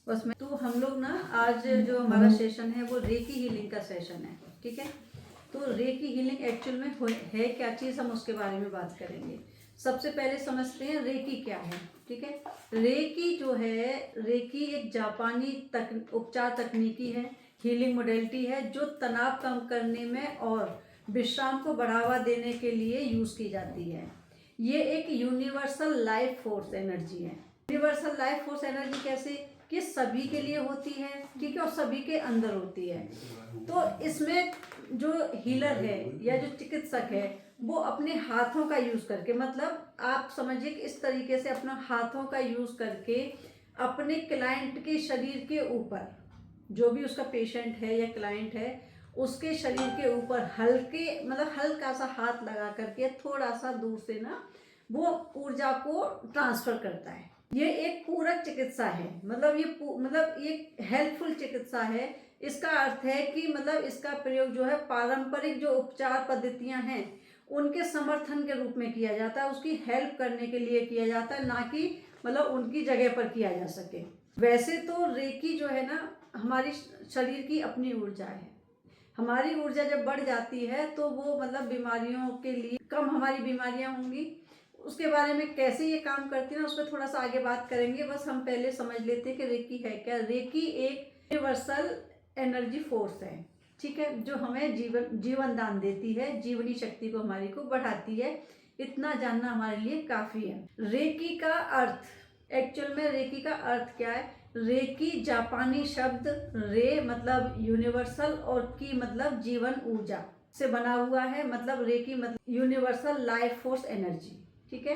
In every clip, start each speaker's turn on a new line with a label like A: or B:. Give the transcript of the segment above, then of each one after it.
A: उसमें तो हम लोग ना आज जो हमारा सेशन है वो रेकी हीलिंग का सेशन है, ठीक है। तो रेकी हीलिंग एक्चुअल में है क्या चीज़, हम उसके बारे में बात करेंगे। सबसे पहले समझते हैं रेकी क्या है, ठीक है। रेकी जो है, रेकी एक जापानी उपचार तकनीकी है, हीलिंग मोडेलिटी है, जो तनाव कम करने में और विश्राम को बढ़ावा देने के लिए यूज़ की जाती है। ये एक यूनिवर्सल लाइफ फोर्स एनर्जी है। यूनिवर्सल लाइफ फोर्स एनर्जी कैसे, कि सभी के लिए होती है, ठीक है, और सभी के अंदर होती है। तो इसमें जो हीलर है या जो चिकित्सक है वो अपने हाथों का यूज करके, मतलब आप समझिए कि इस तरीके से अपना हाथों का यूज करके अपने क्लाइंट के शरीर के ऊपर, जो भी उसका पेशेंट है या क्लाइंट है, उसके शरीर के ऊपर हल्के मतलब हल्का सा हाथ लगा करके थोड़ा सा दूर से ना वो ऊर्जा को ट्रांसफर करता है। ये एक पूरक चिकित्सा है, मतलब ये हेल्पफुल चिकित्सा है। इसका अर्थ है कि मतलब इसका प्रयोग जो है पारंपरिक जो उपचार पद्धतियां हैं उनके समर्थन के रूप में किया जाता है, उसकी हेल्प करने के लिए किया जाता है, ना कि मतलब उनकी जगह पर किया जा सके। वैसे तो रेकी जो है ना हमारी शरीर की अपनी ऊर्जा है। हमारी ऊर्जा जब बढ़ जाती है तो वो मतलब बीमारियों के लिए कम हमारी बीमारियां होंगी। उसके बारे में कैसे ये काम करती है ना, उस पर थोड़ा सा आगे बात करेंगे। बस हम पहले समझ लेते हैं कि रेकी है क्या। रेकी एक यूनिवर्सल एनर्जी फोर्स है, ठीक है, जो हमें जीवन दान देती है, जीवनी शक्ति को हमारी को बढ़ाती है। इतना जानना हमारे लिए काफी है। रेकी का अर्थ, एक्चुअल में रेकी का अर्थ क्या है। रेकी जापानी शब्द रे मतलब यूनिवर्सल और की मतलब जीवन ऊर्जा से बना हुआ है। मतलब रेकी मतलब यूनिवर्सल लाइफ फोर्स एनर्जी, ठीक है।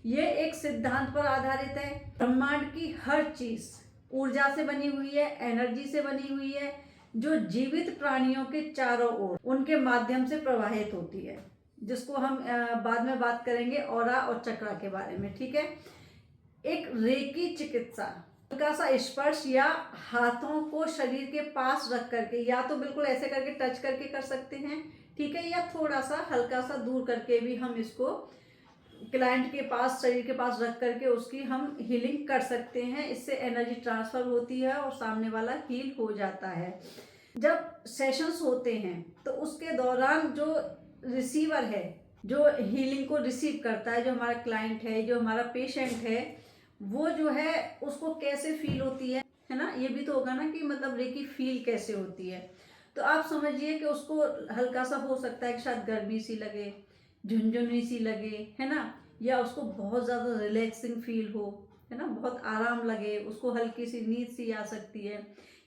A: ये एक सिद्धांत पर आधारित है। ब्रह्मांड की हर चीज ऊर्जा से बनी हुई है, एनर्जी से बनी हुई है, जो जीवित प्राणियों के चारों ओर उनके माध्यम से प्रवाहित होती है, जिसको हम बाद में बात करेंगे ऑरा और चक्रा के बारे में, ठीक है। एक रेकी चिकित्सा हल्का सा स्पर्श या हाथों को शरीर के पास रख करके, या तो बिल्कुल ऐसे करके टच करके कर सकते हैं, ठीक है, या थोड़ा सा हल्का सा दूर करके भी हम इसको क्लाइंट के पास शरीर के पास रख करके उसकी हम हीलिंग कर सकते हैं। इससे एनर्जी ट्रांसफर होती है और सामने वाला हील हो जाता है। जब सेशंस होते हैं तो उसके दौरान जो रिसीवर है, जो हीलिंग को रिसीव करता है, जो हमारा क्लाइंट है, जो हमारा पेशेंट है, वो जो है उसको कैसे फील होती है ना, ये भी तो होगा ना कि मतलब रेकी फील कैसे होती है। तो आप समझिए कि उसको हल्का सा हो सकता है कि शायद गर्मी सी लगे, झुंझुनी सी लगे, है ना, या उसको बहुत ज़्यादा रिलैक्सिंग फील हो, है ना, बहुत आराम लगे, उसको हल्की सी नींद सी आ सकती है,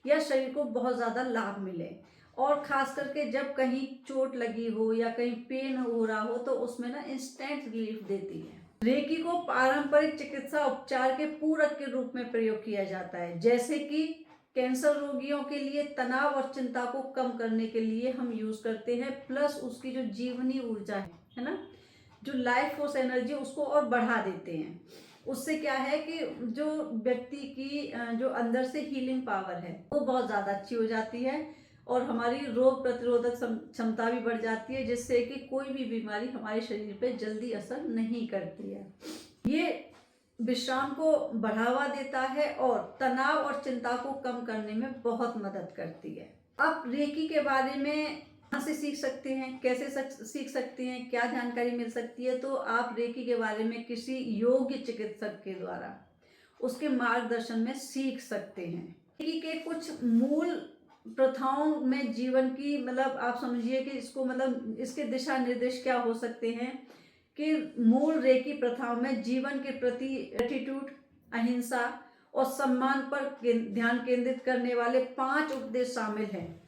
A: या शरीर को बहुत ज़्यादा लाभ मिले। और ख़ास करके जब कहीं चोट लगी हो या कहीं पेन हो रहा हो तो उसमें ना इंस्टेंट रिलीफ देती है। रेकी को पारंपरिक चिकित्सा उपचार के पूरक के रूप में प्रयोग किया जाता है, जैसे कि कैंसर रोगियों के लिए तनाव और चिंता को कम करने के लिए हम यूज करते हैं। प्लस उसकी जो जीवनी ऊर्जा है ना, जो लाइफ फोर्स एनर्जी, उसको और बढ़ा देते हैं। उससे क्या है कि जो व्यक्ति की जो अंदर से हीलिंग पावर है वो बहुत ज़्यादा अच्छी हो जाती है और हमारी रोग प्रतिरोधक क्षमता भी बढ़ जाती है, जिससे कि कोई भी बीमारी हमारे शरीर पे जल्दी असर नहीं करती है। ये विश्राम को बढ़ावा देता है और तनाव और चिंता को कम करने में बहुत मदद करती है। आप रेकी के बारे में कहाँ से सीख सकते हैं, कैसे सीख सकते हैं, क्या जानकारी मिल सकती है, तो आप रेकी के बारे में किसी योग्य चिकित्सक के द्वारा उसके मार्गदर्शन में सीख सकते हैं। रेकी के कुछ मूल प्रथाओं में जीवन की मतलब आप समझिए कि इसको मतलब इसके दिशा निर्देश क्या हो सकते हैं कि मूल रेकी प्रथाओं में जीवन के प्रति एटीट्यूड, अहिंसा और सम्मान पर ध्यान केंद्रित करने वाले 5 उपदेश शामिल हैं।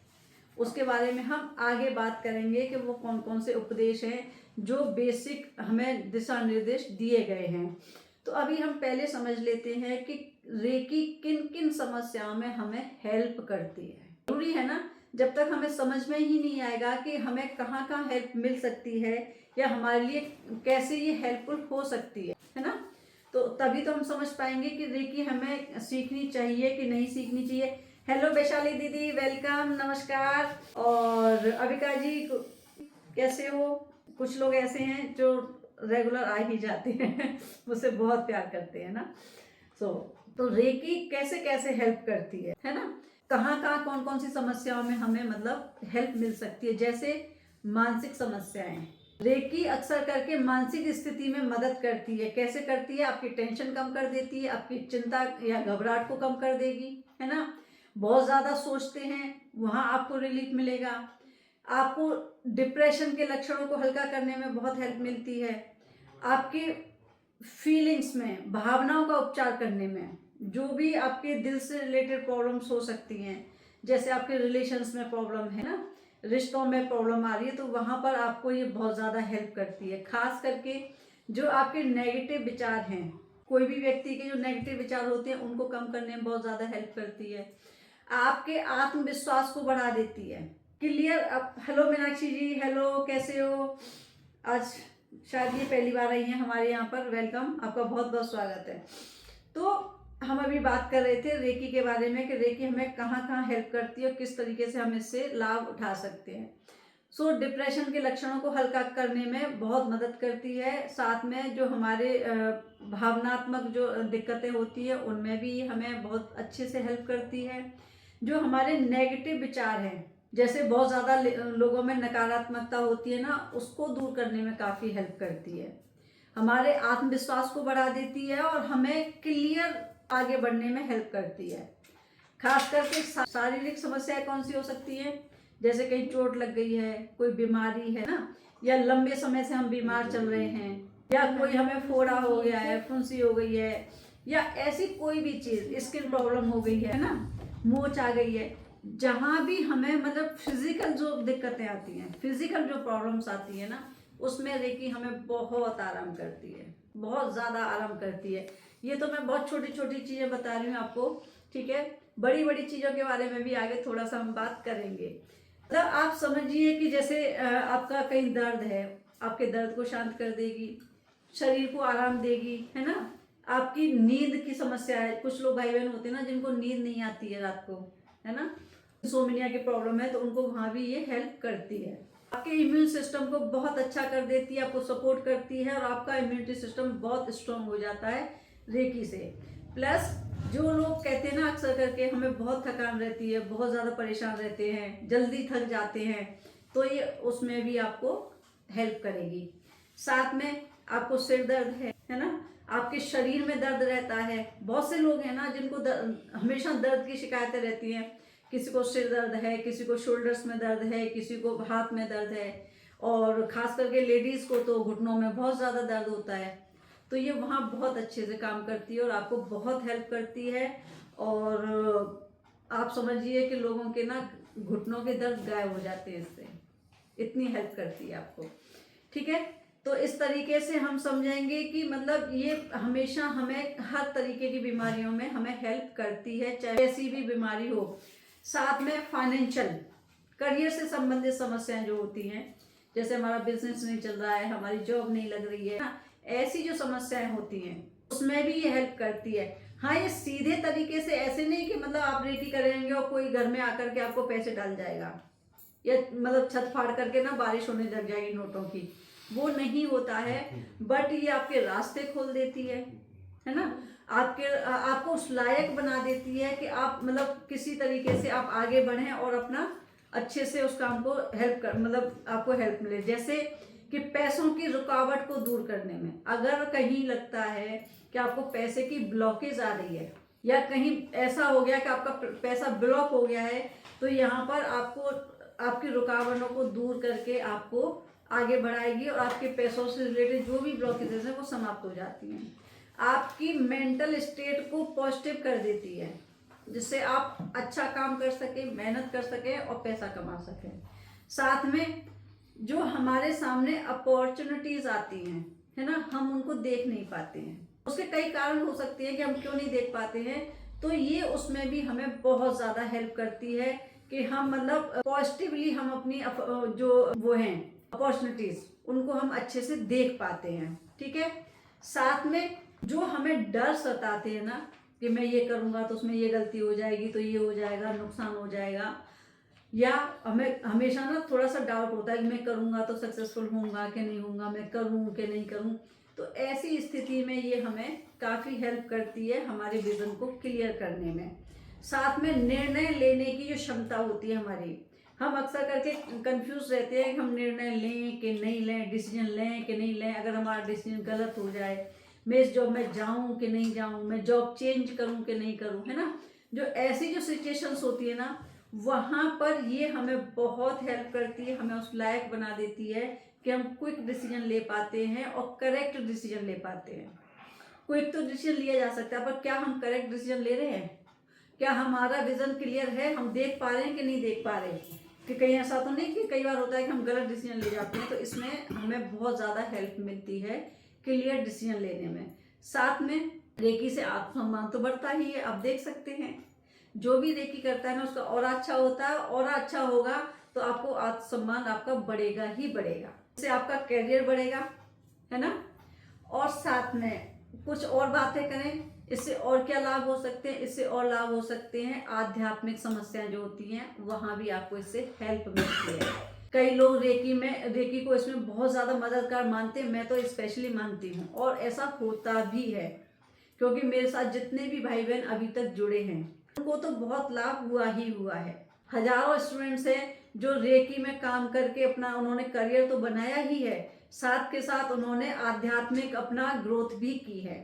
A: उसके बारे में हम आगे बात करेंगे कि वो कौन कौन से उपदेश हैं जो बेसिक हमें दिशा निर्देश दिए गए हैं। तो अभी हम पहले समझ लेते हैं कि रेकी किन किन समस्याओं में हमें हेल्प करती है। जरूरी है ना, जब तक हमें समझ में ही नहीं आएगा कि हमें कहाँ कहाँ हेल्प मिल सकती है या हमारे लिए कैसे ये हेल्पफुल हो सकती है ना, तो तभी तो हम समझ पाएंगे कि रेकी हमें सीखनी चाहिए कि नहीं सीखनी चाहिए। हेलो वैशाली दीदी, वेलकम, नमस्कार। और अविका जी कैसे हो? कुछ लोग ऐसे हैं जो रेगुलर आ ही जाते हैं मुझसे बहुत प्यार करते हैं ना। तो रेकी कैसे कैसे हेल्प करती है ना, कहाँ कहाँ कौन कौन सी समस्याओं में हमें मतलब हेल्प मिल सकती है। जैसे मानसिक समस्याएं, रेकी अक्सर करके मानसिक स्थिति में मदद करती है। कैसे करती है? आपकी टेंशन कम कर देती है, आपकी चिंता या घबराहट को कम कर देगी, है ना। बहुत ज़्यादा सोचते हैं, वहाँ आपको रिलीफ मिलेगा। आपको डिप्रेशन के लक्षणों को हल्का करने में बहुत हेल्प मिलती है। आपके फीलिंग्स में, भावनाओं का उपचार करने में, जो भी आपके दिल से रिलेटेड प्रॉब्लम्स हो सकती हैं, जैसे आपके रिलेशंस में प्रॉब्लम है ना, रिश्तों में प्रॉब्लम आ रही है, तो वहाँ पर आपको ये बहुत ज़्यादा हेल्प करती है। खास करके जो आपके नेगेटिव विचार हैं, कोई भी व्यक्ति के जो नेगेटिव विचार होते हैं उनको कम करने में बहुत ज़्यादा हेल्प करती है। आपके आत्मविश्वास को बढ़ा देती है। क्लियर? अब हेलो मीनाक्षी जी, हेलो, कैसे हो? आज शायद ये पहली बार आई हैं हमारे यहाँ पर, वेलकम, आपका बहुत बहुत स्वागत है। तो हम अभी बात कर रहे थे रेकी के बारे में कि रेकी हमें कहाँ कहाँ हेल्प करती है और किस तरीके से हम इससे लाभ उठा सकते हैं। सो डिप्रेशन के लक्षणों को हल्का करने में बहुत मदद करती है। साथ में जो हमारे भावनात्मक जो दिक्कतें होती है उनमें भी हमें बहुत अच्छे से हेल्प करती है। जो हमारे नेगेटिव विचार हैं, जैसे बहुत ज़्यादा लोगों में नकारात्मकता होती है ना, उसको दूर करने में काफ़ी हेल्प करती है। हमारे आत्मविश्वास को बढ़ा देती है और हमें क्लियर आगे बढ़ने में हेल्प करती है। खास करके शारीरिक समस्याएं कौन सी हो सकती है? जैसे कहीं चोट लग गई है, कोई बीमारी है ना, या लंबे समय से हम बीमार चल रहे हैं, या कोई हमें फोड़ा हो गया है, फुंसी हो गई है, या ऐसी कोई भी चीज़, स्किन प्रॉब्लम हो गई है ना, मोच आ गई है, जहाँ भी हमें मतलब फिजिकल जो दिक्कतें आती हैं, फिजिकल जो प्रॉब्लम्स आती है ना, उसमें रेकी हमें बहुत आराम करती है, बहुत ज़्यादा आराम करती है। ये तो मैं बहुत छोटी छोटी चीज़ें बता रही हूँ आपको, ठीक है। बड़ी बड़ी चीज़ों के बारे में भी आगे थोड़ा सा हम बात करेंगे। मतलब आप समझिए कि जैसे आपका कहीं दर्द है, आपके दर्द को शांत कर देगी, शरीर को आराम देगी, है ना। आपकी नींद की समस्या है, कुछ लोग भाई बहन होते हैं ना जिनको नींद नहीं आती है रात को, है ना, इंसोम्निया की प्रॉब्लम है, तो उनको वहाँ भी ये हेल्प करती है। आपके इम्यून सिस्टम को बहुत अच्छा कर देती है, आपको सपोर्ट करती है और आपका इम्यूनिटी सिस्टम बहुत स्ट्रांग हो जाता है रेकी से। प्लस जो लोग कहते हैं ना अक्सर करके हमें बहुत थकान रहती है, बहुत ज़्यादा परेशान रहते हैं, जल्दी थक जाते हैं, तो ये उसमें भी आपको हेल्प करेगी। साथ में आपको सिर दर्द है ना, आपके शरीर में दर्द रहता है, बहुत से लोग हैं ना जिनको हमेशा दर्द की शिकायतें रहती हैं। किसी को सिर दर्द है, किसी को शोल्डर्स में दर्द है, किसी को हाथ में दर्द है, और ख़ास करके लेडीज़ को तो घुटनों में बहुत ज़्यादा दर्द होता है। तो ये वहाँ बहुत अच्छे से काम करती है और आपको बहुत हेल्प करती है। और आप समझिए कि लोगों के ना घुटनों के दर्द गायब हो जाते हैं इससे, इतनी हेल्प करती है आपको, ठीक है। तो इस तरीके से हम समझेंगे कि मतलब ये हमेशा हमें हर तरीके की बीमारियों में हमें हेल्प करती है, चाहे ऐसी भी बीमारी हो। साथ में फाइनेंशियल, करियर से संबंधित समस्याएं जो होती हैं, जैसे हमारा बिजनेस नहीं चल रहा है, हमारी जॉब नहीं लग रही है ना, ऐसी जो समस्याएं होती हैं उसमें भी ये हेल्प करती है। हाँ, ये सीधे तरीके से ऐसे नहीं कि मतलब आप रेकी करेंगे और कोई घर में आकर के आपको पैसे डाल जाएगा, या मतलब छत फाड़ करके ना बारिश होने लग जाएगी नोटों की, वो नहीं होता है। बट ये आपके रास्ते खोल देती है ना, आपको उस लायक बना देती है कि आप मतलब किसी तरीके से आप आगे बढ़ें और अपना अच्छे से उस काम को हेल्प कर, मतलब आपको हेल्प मिले। जैसे कि पैसों की रुकावट को दूर करने में, अगर कहीं लगता है कि आपको पैसे की ब्लॉकेज आ रही है, या कहीं ऐसा हो गया कि आपका पैसा ब्लॉक हो गया है, तो यहाँ पर आपको आपकी रुकावटों को दूर करके आपको आगे बढ़ाएगी और आपके पैसों से रिलेटेड जो भी ब्लॉकेजेस हैं वो समाप्त हो जाती हैं। आपकी मेंटल स्टेट को पॉजिटिव कर देती है, जिससे आप अच्छा काम कर सके, मेहनत कर सके और पैसा कमा सके। साथ में जो हमारे सामने अपॉर्चुनिटीज आती हैं, है ना, हम उनको देख नहीं पाते हैं, उसके कई कारण हो सकते हैं कि हम क्यों नहीं देख पाते हैं, तो ये उसमें भी हमें बहुत ज़्यादा हेल्प करती है कि हम मतलब पॉजिटिवली हम अपनी जो वो हैं अपॉर्चुनिटीज, उनको हम अच्छे से देख पाते हैं, ठीक है। साथ में जो हमें डर सताते हैं ना कि मैं ये करूँगा तो उसमें ये गलती हो जाएगी, तो ये हो जाएगा, नुकसान हो जाएगा, या हमें हमेशा ना थोड़ा सा डाउट होता है कि मैं करूँगा तो सक्सेसफुल होऊंगा कि नहीं होऊंगा, मैं करूँ कि नहीं करूँ, तो ऐसी स्थिति में ये हमें काफ़ी हेल्प करती है हमारे विजन को क्लियर करने में। साथ में निर्णय लेने की जो क्षमता होती है हमारी, हम अक्सर करके कंफ्यूज रहते हैं कि हम निर्णय लें कि नहीं लें, डिसीजन लें कि नहीं लें। अगर हमारा डिसीजन गलत हो जाए, मैं इस जॉब में जाऊं कि नहीं जाऊं, मैं जॉब चेंज करूं कि नहीं करूं, है ना। जो ऐसी जो सिचुएशंस होती है ना, वहाँ पर ये हमें बहुत हेल्प करती है, हमें उस लायक बना देती है कि हम क्विक डिसीजन ले पाते हैं और करेक्ट डिसीजन ले पाते हैं। क्विक तो डिसीजन लिया जा सकता है, पर क्या हम करेक्ट डिसीजन ले रहे हैं? क्या हमारा विजन क्लियर है? हम देख पा रहे हैं कि नहीं देख पा रहे? कि कहीं ऐसा तो नहीं कि कई बार होता है कि हम गलत डिसीजन ले जाते हैं। तो इसमें हमें बहुत ज़्यादा हेल्प मिलती है क्लियर डिसीजन लेने में। साथ में रेकी से आत्मसम्मान तो बढ़ता ही है। आप देख सकते हैं जो भी रेकी करता है ना, उसका और अच्छा होता है, और अच्छा होगा तो आपको आत्मसम्मान आपका बढ़ेगा ही बढ़ेगा। इससे आपका कैरियर बढ़ेगा, है ना। और साथ में कुछ और बातें करें, इससे और क्या लाभ हो सकते हैं? इससे और लाभ हो सकते हैं आध्यात्मिक समस्याएं जो होती हैं, वहां भी आपको इससे हेल्प मिलती है। कई लोग रेकी को इसमें बहुत ज़्यादा मददगार मानते हैं, मैं तो स्पेशली मानती हूँ, और ऐसा होता भी है क्योंकि मेरे साथ जितने भी भाई बहन अभी तक जुड़े हैं उनको तो बहुत लाभ हुआ ही हुआ है। हजारों स्टूडेंट्स हैं जो रेकी में काम करके अपना उन्होंने करियर तो बनाया ही है, साथ के साथ उन्होंने आध्यात्मिक अपना ग्रोथ भी की है।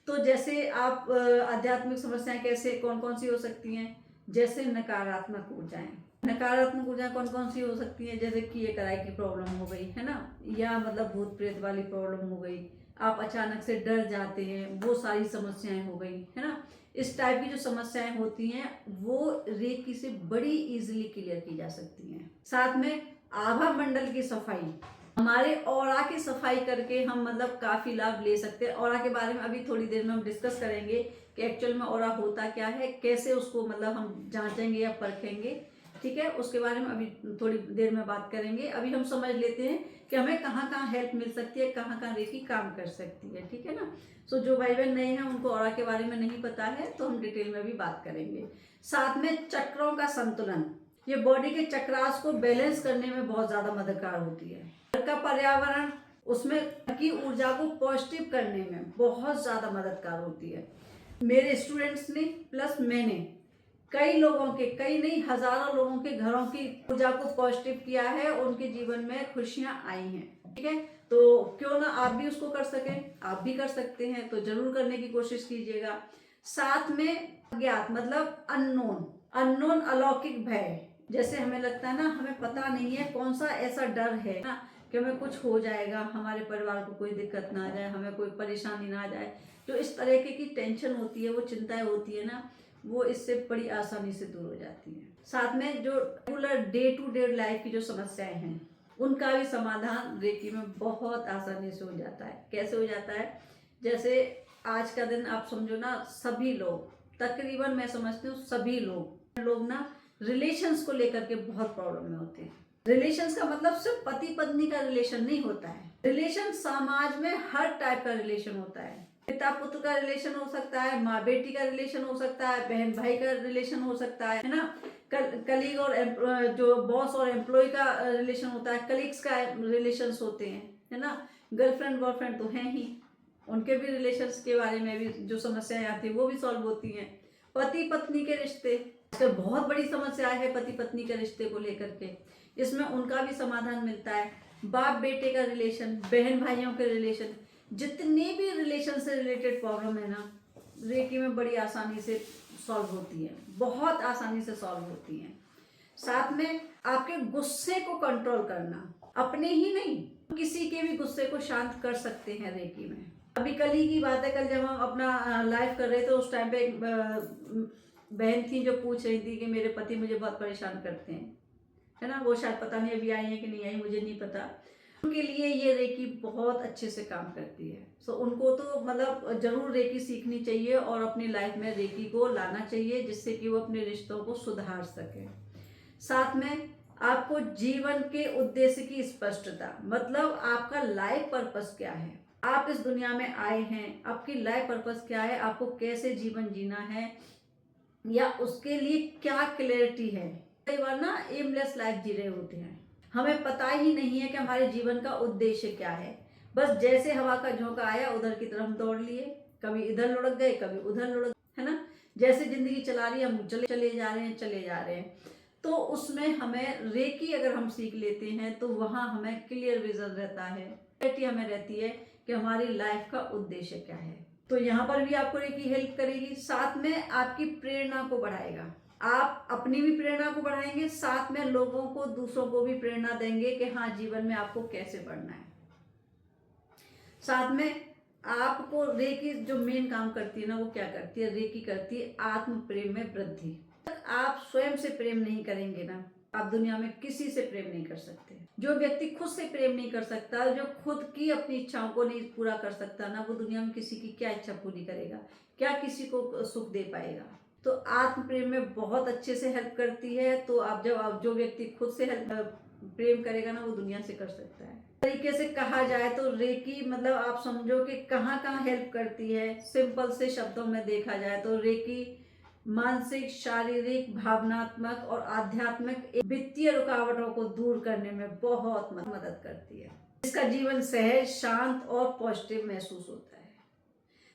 A: तो जैसे आप आध्यात्मिक समस्याएं कैसे कौन कौन सी हो सकती हैं? जैसे नकारात्मक ऊर्जाएं। नकारात्मक ऊर्जाएं कौन कौन सी हो सकती हैं? जैसे किए कराए की प्रॉब्लम हो गई, है ना, या मतलब भूत प्रेत वाली प्रॉब्लम हो गई, आप अचानक से डर जाते हैं, वो सारी समस्याएं हो गई, है ना। इस टाइप की जो समस्याएं होती हैं वो रेकी से बड़ी इजीली क्लियर की जा सकती हैं। साथ में आभा मंडल की सफाई, हमारे ऑरा की सफाई करके हम मतलब काफी लाभ ले सकते हैं। ऑरा के बारे में अभी थोड़ी देर में हम डिस्कस करेंगे कि एक्चुअल में ऑरा होता क्या है, कैसे उसको मतलब हम जांचेंगे या परखेंगे, ठीक है। उसके बारे में अभी थोड़ी देर में बात करेंगे। अभी हम समझ लेते हैं कि हमें कहाँ कहाँ हेल्प मिल सकती है, कहाँ कहाँ रेकी काम कर सकती है, ठीक है ना। सो जो भाई बहन नए हैं उनको ऑरा के बारे में नहीं पता है तो हम डिटेल में भी बात करेंगे। साथ में चक्रों का संतुलन, ये बॉडी के चक्रास को बैलेंस करने में बहुत ज्यादा मददगार होती है। घर का पर्यावरण, उसमें की ऊर्जा को पॉजिटिव करने में बहुत ज्यादा मददगार होती है। मेरे स्टूडेंट्स ने प्लस मैंने कई लोगों के, कई नहीं हजारों लोगों के घरों की ऊर्जा को पॉजिटिव किया है, उनके जीवन में खुशियां आई हैं, ठीक है। तो क्यों ना आप भी उसको कर सकें, आप भी कर सकते हैं, तो जरूर करने की कोशिश कीजिएगा। साथ में अज्ञात मतलब अननोन अलौकिक भय, जैसे हमें लगता है ना हमें पता नहीं है कौन सा ऐसा डर है ना कि हमें कुछ हो जाएगा, हमारे परिवार को कोई दिक्कत ना आ जाए, हमें कोई परेशानी ना आ जाए, जो इस तरह की टेंशन होती है, वो चिंताएं होती है ना, वो इससे बड़ी आसानी से दूर हो जाती हैं। साथ में जो regular day to day life की जो समस्याएं हैं उनका भी समाधान रेकी में बहुत आसानी से हो जाता है। कैसे हो जाता है? जैसे आज का दिन आप समझो ना, सभी लोग तकरीबन मैं समझती हूँ सभी लोग ना रिलेशंस को लेकर के बहुत प्रॉब्लम में होते हैं। रिलेशंस का मतलब सिर्फ पति पत्नी का रिलेशन नहीं होता है, रिलेशन समाज में हर टाइप का रिलेशन होता है। पिता पुत्र का रिलेशन हो सकता है, माँ बेटी का रिलेशन हो सकता है, बहन भाई का रिलेशन हो सकता है ना, कलीग और जो बॉस और एम्प्लॉय का रिलेशन होता है, कलीग्स का रिलेशंस होते हैं, है ना। गर्लफ्रेंड बॉयफ्रेंड तो हैं ही, उनके भी रिलेशंस के बारे में भी जो समस्याएं आती है वो भी सॉल्व होती हैं। पति पत्नी के रिश्ते बहुत बड़ी समस्या है, पति पत्नी के रिश्ते को लेकर के, इसमें उनका भी समाधान मिलता है। बाप बेटे का रिलेशन, बहन भाइयों के रिलेशन, जितने भी रिलेशन से रिलेटेड प्रॉब्लम है ना, रेकी में बड़ी आसानी से सॉल्व होती है, बहुत आसानी से सॉल्व होती है। साथ में आपके गुस्से को कंट्रोल करना, अपने ही नहीं किसी के भी गुस्से को शांत कर सकते हैं रेकी में। अभी कल ही की बात है, कल जब हम अपना लाइव कर रहे थे उस टाइम पे एक बहन थी जो पूछ रही थी कि मेरे पति मुझे बहुत परेशान करते हैं, है ना। वो शायद पता नहीं अभी आई है कि नहीं आई, मुझे नहीं पता। उनके लिए ये रेकी बहुत अच्छे से काम करती है। सो उनको तो मतलब जरूर रेकी सीखनी चाहिए और अपनी लाइफ में रेकी को लाना चाहिए, जिससे कि वो अपने रिश्तों को सुधार सके। साथ में आपको जीवन के उद्देश्य की स्पष्टता, मतलब आपका लाइफ पर्पस क्या है, आप इस दुनिया में आए हैं, आपकी लाइफ पर्पस क्या है, आपको कैसे जीवन जीना है, या उसके लिए क्या क्लैरिटी है। कई बार ना एमलेस लाइफ जी रहे होते हैं, हमें पता ही नहीं है कि हमारे जीवन का उद्देश्य क्या है, बस जैसे हवा का झोंका आया उधर की तरफ हम दौड़ लिए, कभी इधर लुढ़क गए कभी उधर लुढ़क, है ना। जैसे जिंदगी चला रही है हम चले जा रहे हैं। तो उसमें हमें रेकी अगर हम सीख लेते हैं तो वहाँ हमें क्लियर विजन रहता है, क्लैरिटी हमें रहती है कि हमारी लाइफ का उद्देश्य क्या है। तो यहाँ पर भी आपको रेकी हेल्प करेगी, साथ में आपकी प्रेरणा को बढ़ाएगा। आप अपनी भी प्रेरणा को बढ़ाएंगे, साथ में लोगों को, दूसरों को भी प्रेरणा देंगे कि हाँ जीवन में आपको कैसे बढ़ना है। साथ में आपको रेकी जो मेन काम करती है ना, वो क्या करती है, रेकी करती है आत्म प्रेम में वृद्धि। आप स्वयं से प्रेम नहीं करेंगे ना, आप दुनिया में किसी से प्रेम नहीं कर सकते। जो व्यक्ति खुद से प्रेम नहीं कर सकता, जो खुद की अपनी इच्छाओं को नहीं पूरा कर सकता ना, वो दुनिया में किसी की क्या इच्छा पूरी करेगा, क्या किसी को सुख दे पाएगा। तो आत्म प्रेम में बहुत अच्छे से हेल्प करती है। तो आप जो व्यक्ति खुद से प्रेम करेगा ना, वो दुनिया से कर सकता है। तरीके से कहा जाए तो रेकी मतलब आप समझो कि कहाँ कहाँ हेल्प करती है। सिंपल से शब्दों में देखा जाए तो रेकी मानसिक, शारीरिक, भावनात्मक और आध्यात्मिक वित्तीय रुकावटों को दूर करने में बहुत मदद करती है। इसका जीवन सहज, शांत और पॉजिटिव महसूस होता है।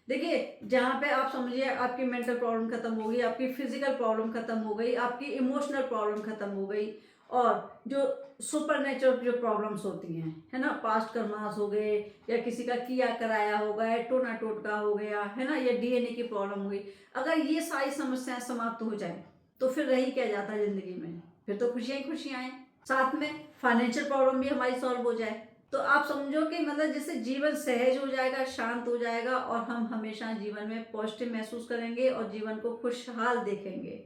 A: देखिए, जहाँ पे आप समझिए आपकी मेंटल प्रॉब्लम खत्म हो गई, आपकी फिजिकल प्रॉब्लम खत्म हो गई, आपकी इमोशनल प्रॉब्लम खत्म हो गई, और जो सुपर नेचुरल जो प्रॉब्लम्स होती हैं, है ना, पास्ट कर्मास हो गए, या किसी का किया कराया हो गया, टोना टोटका हो गया, है ना, या डीएनए की प्रॉब्लम हो गई, अगर ये सारी समस्याएं समाप्त हो जाए तो फिर रही क्या जाता है जिंदगी में, फिर तो खुशियां ही खुशियां आए। साथ में फाइनेंशियल प्रॉब्लम भी हमारी सॉल्व हो जाए। तो आप समझो कि मतलब जैसे जीवन सहज हो जाएगा, शांत हो जाएगा, और हम हमेशा जीवन में पॉजिटिव महसूस करेंगे और जीवन को खुशहाल देखेंगे।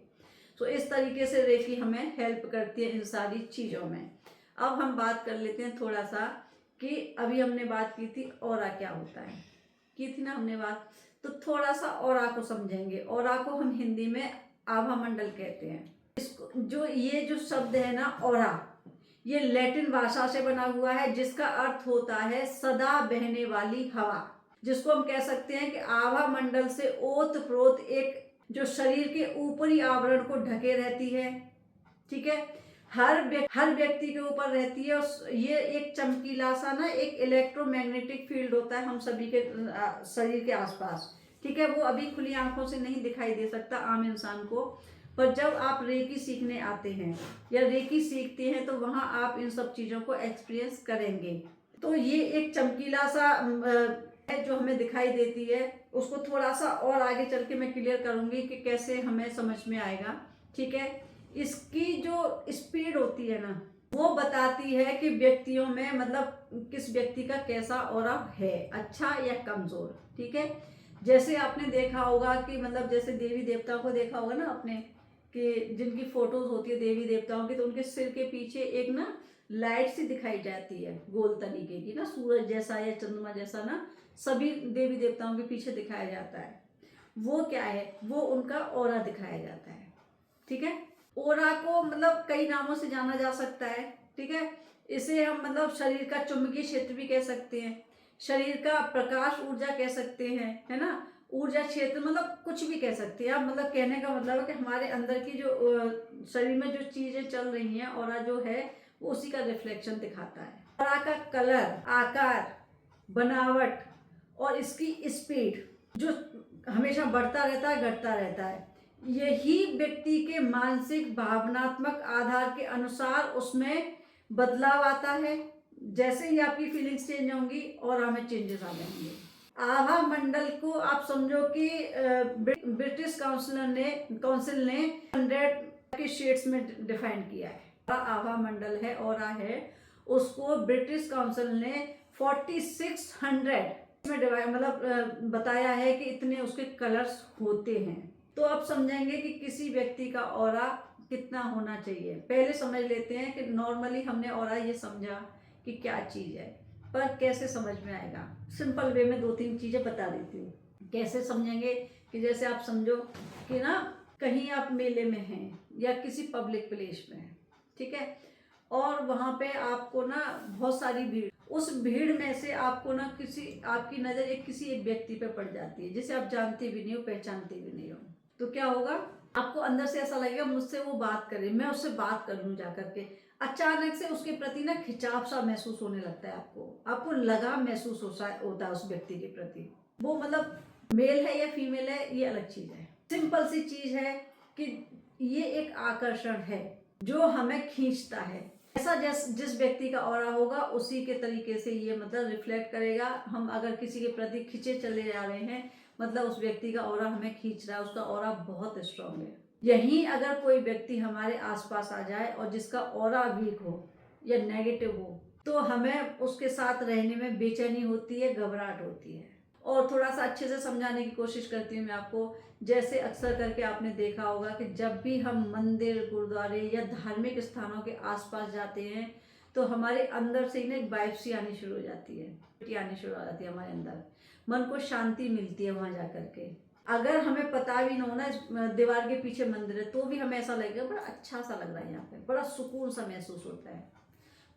A: तो इस तरीके से रेकी हमें हेल्प करती है इन सारी चीज़ों में। अब हम बात कर लेते हैं थोड़ा सा कि अभी हमने बात की थी ऑरा क्या होता है, की थी ना हमने बात, तो थोड़ा सा ऑरा को समझेंगे। ऑरा को हम हिंदी में आभा मंडल कहते हैं। इसको जो शब्द है ना ऑरा, ये लैटिन भाषा से बना हुआ है, जिसका अर्थ होता है सदा बहने वाली हवा, जिसको हम कह सकते हैं कि आभा मंडल से ओत प्रोत एक जो शरीर के ऊपरी आवरण को ढके रहती है, ठीक है, हर व्यक्ति के ऊपर रहती है। और ये एक चमकीला सा ना एक इलेक्ट्रोमैग्नेटिक फील्ड होता है हम सभी के शरीर के आसपास, ठीक है। वो अभी खुली आंखों से नहीं दिखाई दे सकता आम इंसान को, पर जब आप रेकी सीखने आते हैं या रेकी सीखते हैं तो वहाँ आप इन सब चीज़ों को एक्सपीरियंस करेंगे। तो ये एक चमकीला सा है जो हमें दिखाई देती है, उसको थोड़ा सा और आगे चल के मैं क्लियर करूँगी कि कैसे हमें समझ में आएगा, ठीक है। इसकी जो स्पीड होती है ना, वो बताती है कि व्यक्तियों में मतलब किस व्यक्ति का कैसा ऑरा है, अच्छा या कमज़ोर, ठीक है। जैसे आपने देखा होगा कि मतलब जैसे देवी देवताओं को देखा होगा ना आपने, कि जिनकी फोटोज होती है देवी देवताओं की, तो उनके सिर के पीछे एक ना लाइट सी दिखाई जाती है गोल तरीके की ना, सूरज जैसा या चंद्रमा जैसा ना, सभी देवी देवताओं के पीछे दिखाया जाता है। वो क्या है, वो उनका ऑरा दिखाया जाता है, ठीक है। ऑरा को मतलब कई नामों से जाना जा सकता है, ठीक है। इसे हम मतलब शरीर का चुंबकीय क्षेत्र भी कह सकते हैं, शरीर का प्रकाश ऊर्जा कह सकते हैं, है ना, ऊर्जा क्षेत्र, मतलब कुछ भी कह सकते हैं आप। मतलब कहने का मतलब है कि हमारे अंदर की जो शरीर में जो चीजें चल रही हैं, ऑरा जो है वो उसी का रिफ्लेक्शन दिखाता है। ऑरा का कलर, आकार, बनावट और इसकी स्पीड जो हमेशा बढ़ता रहता है, घटता रहता है, यही व्यक्ति के मानसिक भावनात्मक आधार के अनुसार उसमें बदलाव आता है। जैसे ही आपकी फीलिंग्स चेंज होंगी और हमें चेंजेस आ जाएंगे। आभा मंडल को आप समझो कि ब्रिटिश काउंसिल ने 100 के शेड्स में डिफाइन किया है। आभा मंडल है, ऑरा है, उसको ब्रिटिश काउंसिल ने 4600 में डिवाइड मतलब बताया है कि इतने उसके कलर्स होते हैं। तो अब समझेंगे कि किसी व्यक्ति का ऑरा कितना होना चाहिए। पहले समझ लेते हैं कि नॉर्मली हमने ऑरा ये समझा कि क्या चीज़ है, पर कैसे समझ में आएगा। सिंपल वे में 2-3 चीज़ें बता देती हूँ। कैसे समझेंगे कि जैसे आप समझो कि ना कहीं आप मेले में हैं या किसी पब्लिक प्लेस में हैं, ठीक है, और वहाँ पे आपको ना बहुत सारी भीड़, उस भीड़ में से आपको ना आपकी नज़र किसी एक व्यक्ति पे पड़ जाती है जिसे आप जानते भी नहीं हो, पहचानते भी नहीं हो, तो क्या होगा, आपको अंदर से ऐसा लगेगा मुझसे वो बात करे, मैं उससे बात कर लूँ जा करके। अचानक से उसके प्रति ना खिंचाव सा महसूस होने लगता है, आपको लगाव महसूस होता है उस व्यक्ति के प्रति। वो मतलब मेल है या फीमेल है ये अलग चीज है, सिंपल सी चीज है कि ये एक आकर्षण है जो हमें खींचता है। ऐसा जिस व्यक्ति का ऑरा होगा उसी के तरीके से ये मतलब रिफ्लेक्ट करेगा। हम अगर किसी के प्रति खींचे चले जा रहे हैं मतलब उस व्यक्ति का ऑरा हमें खींच रहा है, उसका ऑरा बहुत स्ट्रांग है। यहीं अगर कोई व्यक्ति हमारे आसपास आ जाए और जिसका ऑरा वीक हो या नेगेटिव हो तो हमें उसके साथ रहने में बेचैनी होती है, घबराहट होती है। और थोड़ा सा अच्छे से समझाने की कोशिश करती हूँ मैं आपको। जैसे अक्सर करके आपने देखा होगा कि जब भी हम मंदिर, गुरुद्वारे या धार्मिक स्थानों के आसपास जाते हैं तो हमारे अंदर से ही ना एक वाइब सी आनी शुरू हो जाती है, आनी शुरू हो जाती है हमारे अंदर, मन को शांति मिलती है वहाँ जा करके। अगर हमें पता भी ना हो ना दीवार के पीछे मंदिर है तो भी हमें ऐसा लगेगा बड़ा अच्छा सा लग रहा है, यहाँ पे बड़ा सुकून सा महसूस होता है।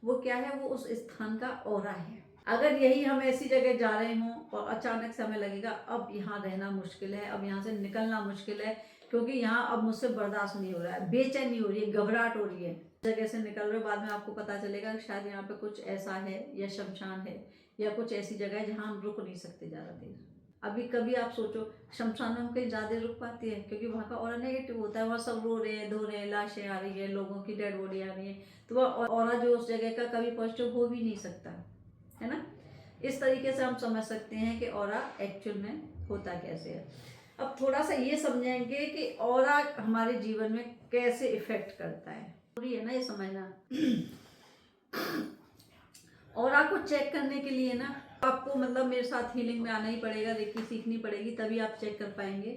A: वो क्या है, वो उस स्थान का ऑरा है। अगर यही हम ऐसी जगह जा रहे हों और अचानक से हमें लगेगा अब यहाँ रहना मुश्किल है, अब यहाँ से निकलना मुश्किल है क्योंकि यहाँ अब मुझसे बर्दाश्त नहीं हो रहा है, बेचैनी हो रही है, घबराहट हो रही है, जगह से निकल रहे हो, बाद में आपको पता चलेगा कि शायद यहाँ पे कुछ ऐसा है या शमशान है या कुछ ऐसी जगह है जहाँ हम रुक नहीं सकते ज़्यादा देर। अभी कभी आप सोचो शमशान में हम कहीं ज़्यादा रुक पाती है क्योंकि वहाँ का ऑरा नेगेटिव होता है, वहाँ सब रो रहे हैं, धो रहे हैं, लाशें आ रही है, लोगों की डेड बॉडी आ रही है, तो वह ऑरा जो उस जगह का कभी पॉजिटिव हो भी नहीं सकता है ना। इस तरीके से हम समझ सकते हैं कि ऑरा एक्चुअल में होता कैसे है। अब थोड़ा सा ये समझेंगे कि ऑरा हमारे जीवन में कैसे इफेक्ट करता है, जरूरी है ना ये समझना। ऑरा को चेक करने के लिए ना आपको मतलब मेरे साथ हीलिंग में आना ही पड़ेगा, रेकी सीखनी पड़ेगी तभी आप चेक कर पाएंगे।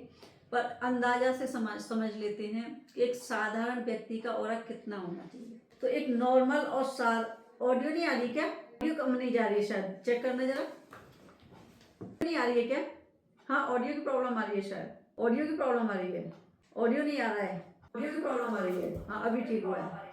A: पर अंदाजा से समझ लेते हैं कि एक साधारण व्यक्ति का ऑरा कितना होना चाहिए। तो एक नॉर्मल और ऑडियो नहीं आ रही क्या? ऑडियो कम नहीं जा रही है शायद, चेक करना जरा। नहीं आ रही है क्या? हाँ ऑडियो की प्रॉब्लम आ रही है शायद, ऑडियो की प्रॉब्लम आ रही है, ऑडियो नहीं आ रहा है, ऑडियो की प्रॉब्लम आ रही है। हाँ अभी ठीक हुआ है।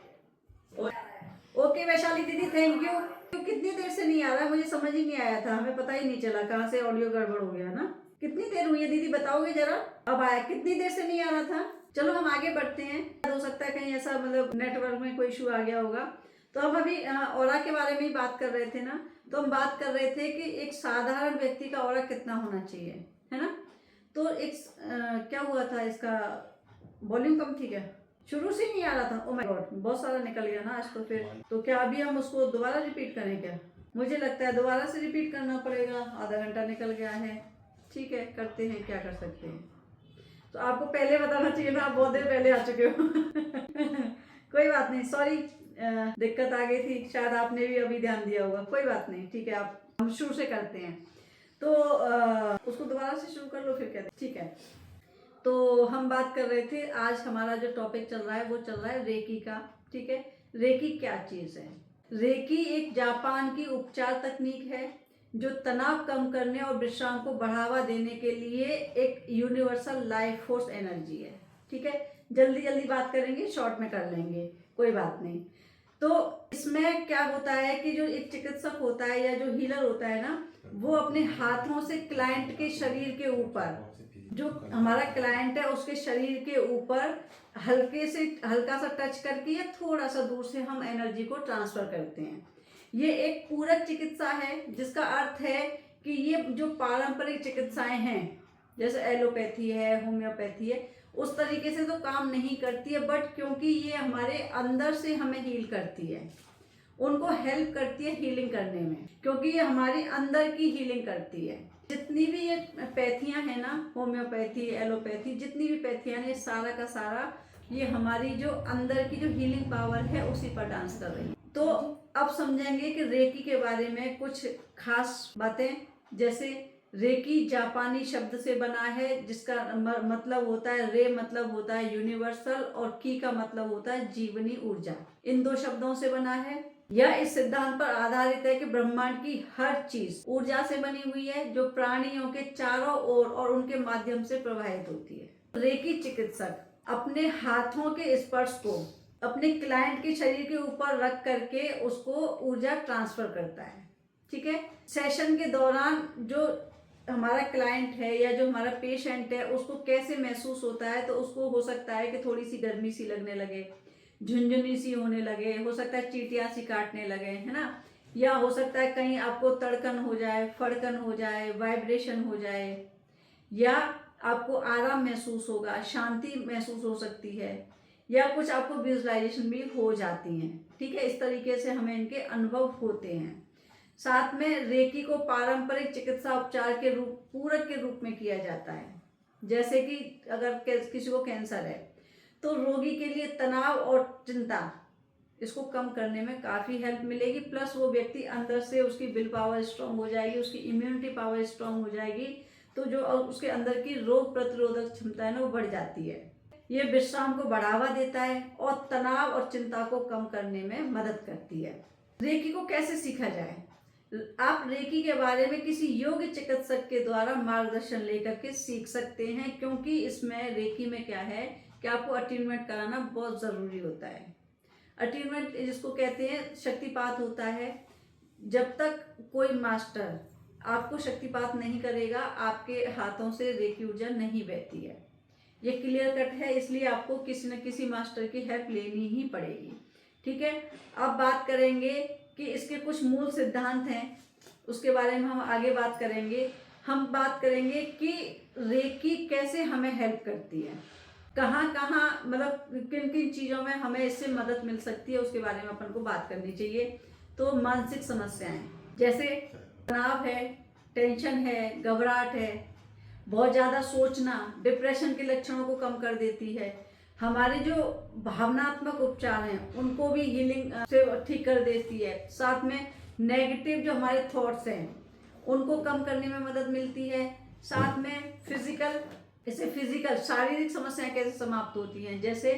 A: ओके वैशाली दीदी थैंक यू। कितनी देर से नहीं आ रहा है मुझे समझ ही नहीं आया था, हमें पता ही नहीं चला कहाँ से ऑडियो गड़बड़ हो गया ना। कितनी देर हुई है दीदी बताओगे जरा? अब आया, कितनी देर से नहीं आ रहा था? चलो हम आगे बढ़ते हैं, हो सकता है कहीं ऐसा मतलब नेटवर्क में कोई इशू आ गया होगा। तो हम अभी ऑरा के बारे में ही बात कर रहे थे ना, तो हम बात कर रहे थे कि एक साधारण व्यक्ति का ऑरा कितना होना चाहिए, है ना। तो एक क्या हुआ था, इसका वॉल्यूम कम थी क्या? शुरू से नहीं आ रहा था? ओ माय गॉड बहुत सारा निकल गया ना आज तो। फिर तो क्या अभी हम उसको दोबारा रिपीट करें क्या? मुझे लगता है दोबारा से रिपीट करना पड़ेगा, आधा घंटा निकल गया है। ठीक है करते हैं, क्या कर सकते हैं। तो आपको पहले बताना चाहिए ना, आप बहुत देर पहले आ चुके हो। कोई बात नहीं, सॉरी दिक्कत आ गई थी, शायद आपने भी अभी ध्यान दिया होगा, कोई बात नहीं ठीक है। आप हम शुरू से करते हैं तो उसको दोबारा से शुरू कर लो फिर कहते, ठीक है। तो हम बात कर रहे थे, आज हमारा जो टॉपिक चल रहा है वो चल रहा है रेकी का, ठीक है। रेकी क्या चीज़ है? रेकी एक जापान की उपचार तकनीक है जो तनाव कम करने और विश्राम को बढ़ावा देने के लिए एक यूनिवर्सल लाइफ फोर्स एनर्जी है, ठीक है। जल्दी जल्दी बात करेंगे, शॉर्ट में कर लेंगे, कोई बात नहीं। तो इसमें क्या होता है कि जो एक चिकित्सक होता है या जो हीलर होता है ना, वो अपने हाथों से क्लाइंट के शरीर के ऊपर, जो हमारा क्लाइंट है उसके शरीर के ऊपर हल्का सा टच करके या थोड़ा सा दूर से हम एनर्जी को ट्रांसफर करते हैं। ये एक पूरक चिकित्सा है, जिसका अर्थ है कि ये जो पारंपरिक चिकित्साएं हैं जैसे एलोपैथी है, होम्योपैथी है, उस तरीके से तो काम नहीं करती है, बट क्योंकि ये हमारे अंदर से हमें हील करती है, उनको हेल्प करती है हीलिंग करने में, क्योंकि ये हमारी अंदर की हीलिंग करती है। जितनी भी ये पैथियां हैं ना, होम्योपैथी, एलोपैथी, जितनी भी पैथियां हैं, ये सारा का सारा ये हमारी जो अंदर की जो हीलिंग पावर है उसी पर डांस कर रही है। तो अब समझेंगे कि रेकी के बारे में कुछ खास बातें। जैसे रेकी जापानी शब्द से बना है जिसका मतलब होता है, रे मतलब होता है यूनिवर्सल और की का मतलब होता है जीवनी ऊर्जा। इन दो शब्दों से बना है। यह इस सिद्धांत पर आधारित है कि ब्रह्मांड की हर चीज ऊर्जा से बनी हुई है जो प्राणियों के चारों ओर और उनके माध्यम से प्रवाहित होती है। रेकी चिकित्सक अपने हाथों के स्पर्श को अपने क्लाइंट के शरीर के ऊपर रख करके उसको ऊर्जा ट्रांसफर करता है, ठीक है। सेशन के दौरान जो हमारा क्लाइंट है या जो हमारा पेशेंट है उसको कैसे महसूस होता है, तो उसको हो सकता है कि थोड़ी सी गर्मी सी लगने लगे, झुंझुनी सी होने लगे, हो सकता है चींटियां सी काटने लगे, है ना, या हो सकता है कहीं आपको तड़कन हो जाए, फड़कन हो जाए, वाइब्रेशन हो जाए, या आपको आराम महसूस होगा, शांति महसूस हो सकती है, या कुछ आपको विजुअलाइजेशन भी हो जाती हैं। ठीक है, इस तरीके से हमें इनके अनुभव होते हैं। साथ में रेकी को पारंपरिक चिकित्सा उपचार के रूप पूरक के रूप में किया जाता है। जैसे कि अगर किसी को कैंसर है तो रोगी के लिए तनाव और चिंता इसको कम करने में काफ़ी हेल्प मिलेगी, प्लस वो व्यक्ति अंदर से उसकी विल पावर स्ट्रांग हो जाएगी, उसकी इम्यूनिटी पावर स्ट्रांग हो जाएगी, तो जो उसके अंदर की रोग प्रतिरोधक क्षमता है ना वो बढ़ जाती है। ये विश्राम को बढ़ावा देता है और तनाव और चिंता को कम करने में मदद करती है। रेकी को कैसे सीखा जाए? आप रेकी के बारे में किसी योग्य चिकित्सक के द्वारा मार्गदर्शन लेकर के सीख सकते हैं, क्योंकि इसमें रेकी में क्या है कि आपको अटेन्मेंट कराना बहुत ज़रूरी होता है। अटेन्मेंट जिसको कहते हैं शक्तिपात होता है। जब तक कोई मास्टर आपको शक्तिपात नहीं करेगा, आपके हाथों से रेकी ऊर्जा नहीं बहती है। ये क्लियर कट है, इसलिए आपको किसी न किसी मास्टर की हेल्प लेनी ही पड़ेगी। ठीक है, अब बात करेंगे कि इसके कुछ मूल सिद्धांत हैं, उसके बारे में हम आगे बात करेंगे। हम बात करेंगे कि रेकी कैसे हमें हेल्प करती है, कहाँ कहाँ मतलब किन किन चीज़ों में हमें इससे मदद मिल सकती है, उसके बारे में अपन को बात करनी चाहिए। तो मानसिक समस्याएं जैसे तनाव है, टेंशन है, घबराहट है, बहुत ज़्यादा सोचना डिप्रेशन के लक्षणों को कम कर देती है। हमारे जो भावनात्मक उपचार हैं उनको भी हीलिंग से ठीक कर देती है। साथ में नेगेटिव जो हमारे थॉट्स हैं उनको कम करने में मदद मिलती है। साथ में फिजिकल शारीरिक समस्याएं कैसे समाप्त होती हैं, जैसे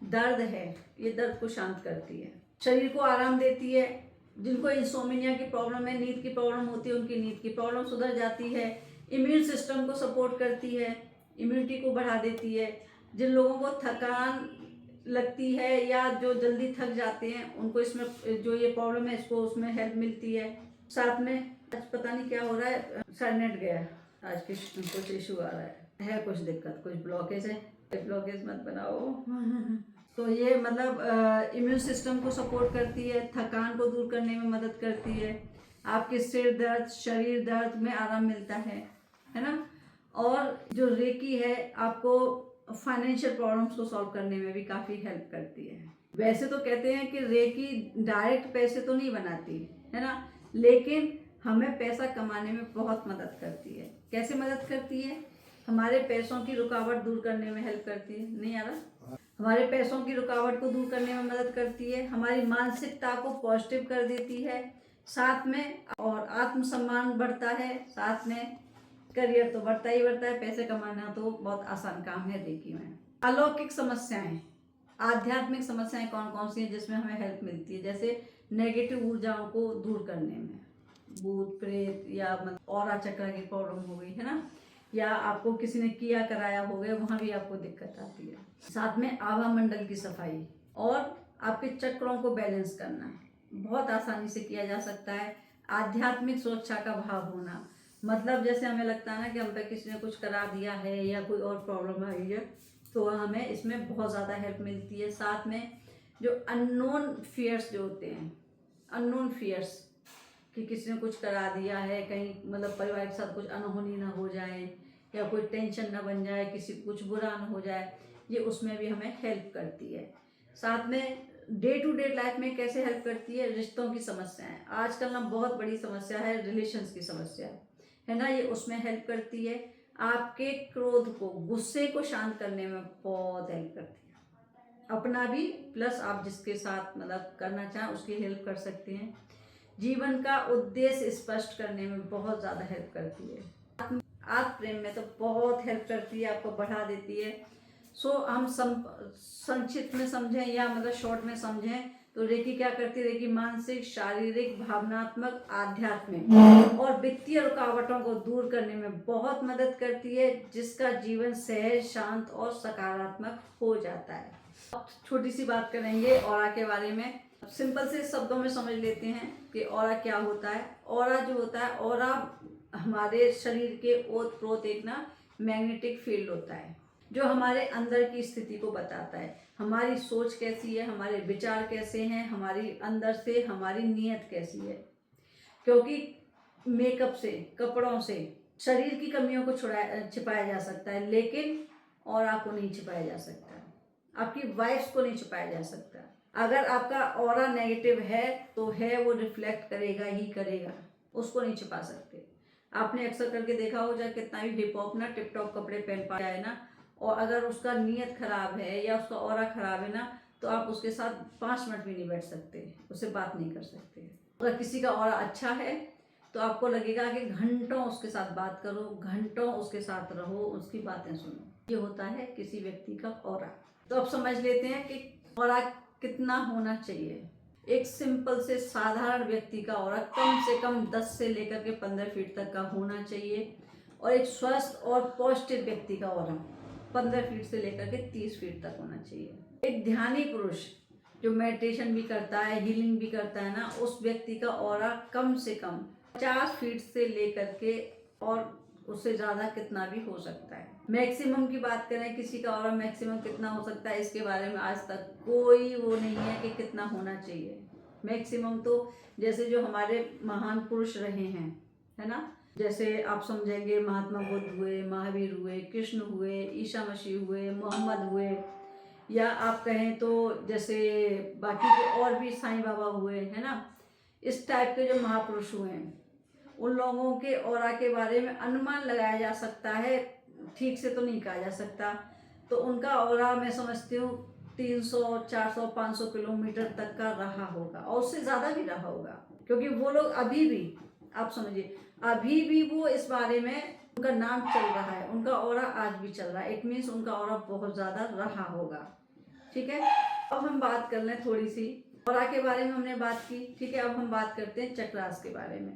A: दर्द है, ये दर्द को शांत करती है, शरीर को आराम देती है। जिनको इंसोमिनिया की प्रॉब्लम है, नींद की प्रॉब्लम होती है, उनकी नींद की प्रॉब्लम सुधर जाती है। इम्यून सिस्टम को सपोर्ट करती है, इम्यूनिटी को बढ़ा देती है। जिन लोगों को थकान लगती है या जो जल्दी थक जाते हैं उनको इसमें जो ये प्रॉब्लम है इसको उसमें हेल्प मिलती है। साथ में आज पता नहीं क्या हो रहा है, नेट गया, आज कुछ इशू आ रहा है कुछ दिक्कत, कुछ ब्लॉकेज है, ब्लॉकेज मत बनाओ। तो ये मतलब इम्यून सिस्टम को सपोर्ट करती है, थकान को दूर करने में मदद करती है, आपके सिर दर्द, शरीर दर्द में आराम मिलता है ना। और जो रेकी है आपको फाइनेंशियल प्रॉब्लम्स को सॉल्व करने में भी काफ़ी हेल्प करती है। वैसे तो कहते हैं कि रेकी डायरेक्ट पैसे तो नहीं बनाती है ना, लेकिन हमें पैसा कमाने में बहुत मदद करती है। कैसे मदद करती है? हमारे पैसों की रुकावट दूर करने में हेल्प करती है। नहीं आ रहा? हमारे पैसों की रुकावट को दूर करने में मदद करती है, हमारी मानसिकता को पॉजिटिव कर देती है, साथ में और आत्मसम्मान बढ़ता है, साथ में करियर तो बढ़ता ही बढ़ता है। पैसे कमाना तो बहुत आसान काम है रेकी में। अलौकिक समस्याएं, आध्यात्मिक समस्याएं कौन कौन सी हैं जिसमें हमें हेल्प मिलती है? जैसे नेगेटिव ऊर्जाओं को दूर करने में, भूत प्रेत या ऑरा चक्र की प्रॉब्लम हो गई है ना, या आपको किसी ने किया कराया हो गया, वहाँ भी आपको दिक्कत आती है। साथ में आभा मंडल की सफाई और आपके चक्रों को बैलेंस करना बहुत आसानी से किया जा सकता है। आध्यात्मिक सुरक्षा का भाव होना, मतलब जैसे हमें लगता है ना कि हम पे किसी ने कुछ करा दिया है या कोई और प्रॉब्लम आई है, तो हमें इसमें बहुत ज़्यादा हेल्प मिलती है। साथ में जो अननोन फियर्स जो होते हैं, अननोन फियर्स कि किसी ने कुछ करा दिया है, कहीं मतलब परिवार के साथ कुछ अनहोनी ना हो जाए या कोई टेंशन ना बन जाए, किसी कुछ बुरा ना हो जाए, ये उसमें भी हमें हेल्प करती है। साथ में डे टू डे लाइफ में कैसे हेल्प करती है? रिश्तों की समस्याएं आजकल ना बहुत बड़ी समस्या है, रिलेशंस की समस्या है ना, ये उसमें हेल्प करती है। आपके क्रोध को, गुस्से को शांत करने में बहुत हेल्प करती है। अपना भी प्लस आप जिसके साथ मतलब करना चाहें उसकी हेल्प कर सकते हैं। जीवन का उद्देश्य स्पष्ट करने में बहुत ज़्यादा हेल्प करती है। आत्म प्रेम में तो बहुत हेल्प करती है, आपको बढ़ा देती है। सो हम संक्षिप्त में समझें या मतलब शॉर्ट में समझें तो रेकी क्या करती है? रेकी मानसिक, शारीरिक, भावनात्मक, आध्यात्मिक और वित्तीय रुकावटों को दूर करने में बहुत मदद करती है, जिसका जीवन सहज, शांत और सकारात्मक हो जाता है। छोटी सी बात करेंगे ऑरा के बारे में। सिंपल से शब्दों में समझ लेते हैं कि ऑरा क्या होता है। ऑरा जो होता है, ऑरा हमारे शरीर के ओत प्रोत एक ना मैग्नेटिक फील्ड होता है जो हमारे अंदर की स्थिति को बताता है। हमारी सोच कैसी है, हमारे विचार कैसे हैं, हमारी अंदर से हमारी नीयत कैसी है। क्योंकि मेकअप से, कपड़ों से शरीर की कमियों को छिपाया जा सकता है, लेकिन ऑरा को नहीं छिपाया जा सकता, आपकी वाइब्स को नहीं छिपाया जा सकता। अगर आपका ऑरा नेगेटिव है तो है, वो रिफ्लेक्ट करेगा ही करेगा, उसको नहीं छिपा सकते। आपने अक्सर करके देखा हो, चाहे कितना भी हिप हॉप ना टिप टॉप कपड़े पहन पाया है ना, और अगर उसका नीयत खराब है या उसका ऑरा खराब है ना, तो आप उसके साथ 5 मिनट भी नहीं बैठ सकते, उससे बात नहीं कर सकते। अगर किसी का ऑरा अच्छा है तो आपको लगेगा कि घंटों उसके साथ बात करो, घंटों उसके साथ रहो, उसकी बातें सुनो। ये होता है किसी व्यक्ति का ऑरा। तो अब समझ लेते हैं कि ऑरा कितना होना चाहिए। एक सिंपल से साधारण व्यक्ति का ऑरा कम से कम 10 से लेकर के 15 फीट तक का होना चाहिए, और एक स्वस्थ और पॉजिटिव व्यक्ति का ऑरा 15 फीट से लेकर के 30 फीट तक होना चाहिए। एक ध्यानी पुरुष जो मेडिटेशन भी करता है, हीलिंग भी करता है ना, उस व्यक्ति का ऑरा कम से कम 50 फीट से लेकर के और उससे ज़्यादा कितना भी हो सकता है। मैक्सिमम की बात करें, किसी का ऑरा मैक्सिमम कितना हो सकता है, इसके बारे में आज तक कोई वो नहीं है कि कितना होना चाहिए। मैक्सिमम तो जैसे जो हमारे महान पुरुष रहे हैं, है ना, जैसे आप समझेंगे महात्मा बुद्ध हुए, महावीर हुए, कृष्ण हुए, ईसा मसीह हुए, मोहम्मद हुए, या आप कहें तो जैसे बाकी के और भी साईं बाबा हुए, है ना, इस टाइप के जो महापुरुष हुए हैं, उन लोगों के ऑरा के बारे में अनुमान लगाया जा सकता है, ठीक से तो नहीं कहा जा सकता। तो उनका ऑरा मैं समझती हूँ 300, 400, 500 किलोमीटर तक का रहा होगा, और उससे ज़्यादा भी रहा होगा, क्योंकि वो लोग अभी भी, आप समझिए, अभी भी वो इस बारे में उनका नाम चल रहा है, उनका ऑरा आज भी चल रहा है। इट मीन्स उनका ऑरा बहुत ज़्यादा रहा होगा। ठीक है, अब हम बात कर लें थोड़ी सी ऑरा के बारे में, हमने बात की। ठीक है, अब हम बात करते हैं चक्रास के बारे में,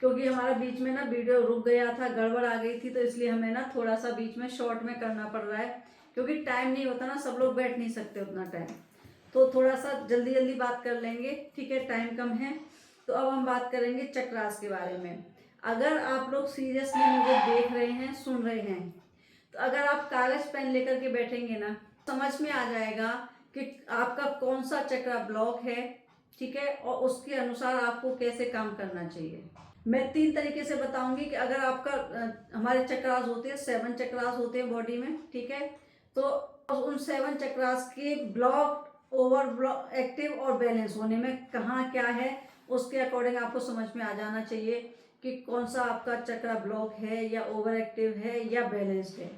A: क्योंकि हमारा बीच में ना वीडियो रुक गया था, गड़बड़ आ गई थी, तो इसलिए हमें ना थोड़ा सा बीच में शॉर्ट में करना पड़ रहा है, क्योंकि टाइम नहीं होता ना, सब लोग बैठ नहीं सकते उतना टाइम, तो थोड़ा सा जल्दी जल्दी बात कर लेंगे। ठीक है, टाइम कम है। तो अब हम बात करेंगे चक्रास के बारे में। अगर आप लोग सीरियसली मुझे देख रहे हैं, सुन रहे हैं, तो अगर आप कागज पेन लेकर के बैठेंगे ना, समझ में आ जाएगा कि आपका कौन सा चक्रा ब्लॉक है। ठीक है, और उसके अनुसार आपको कैसे काम करना चाहिए। मैं 3 तरीके से बताऊंगी कि अगर आपका हमारे चक्रास होते हैं, 7 चक्रास होते हैं बॉडी में। ठीक है, तो उन 7 चक्रास के ब्लॉक, ओवर ब्लॉक, एक्टिव और बैलेंस होने में कहाँ क्या है, उसके अकॉर्डिंग आपको समझ में आ जाना चाहिए कि कौन सा आपका चक्रा ब्लॉक है, या ओवर एक्टिव है, या बैलेंस्ड है।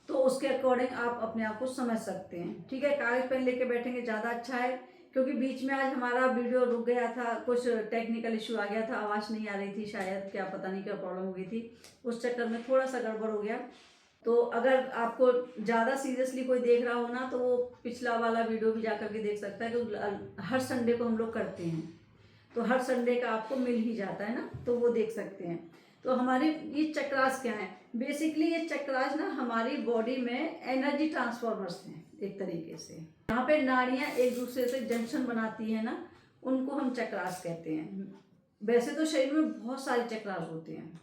A: तो उसके अकॉर्डिंग आप अपने आप को समझ सकते हैं। ठीक है, कागज पेन लेके बैठेंगे ज़्यादा अच्छा है, क्योंकि बीच में आज हमारा वीडियो रुक गया था, कुछ टेक्निकल इश्यू आ गया था, आवाज़ नहीं आ रही थी शायद, क्या पता नहीं क्या प्रॉब्लम हो गई थी, उस चक्कर में थोड़ा सा गड़बड़ हो गया। तो अगर आपको ज़्यादा सीरियसली कोई देख रहा हो ना, तो वो पिछला वाला वीडियो भी जा करके देख सकता है, क्योंकि हर संडे को हम लोग करते हैं, तो हर संडे का आपको मिल ही जाता है ना, तो वो देख सकते हैं। तो हमारे ये चक्रास क्या है, बेसिकली ये चक्रास ना हमारी बॉडी में एनर्जी ट्रांसफॉर्मर्स हैं एक तरीके से। यहाँ पे नाड़ियाँ एक दूसरे से जंक्शन बनाती है ना, उनको हम चक्रास कहते हैं। वैसे तो शरीर में बहुत सारे चक्रास होते हैं,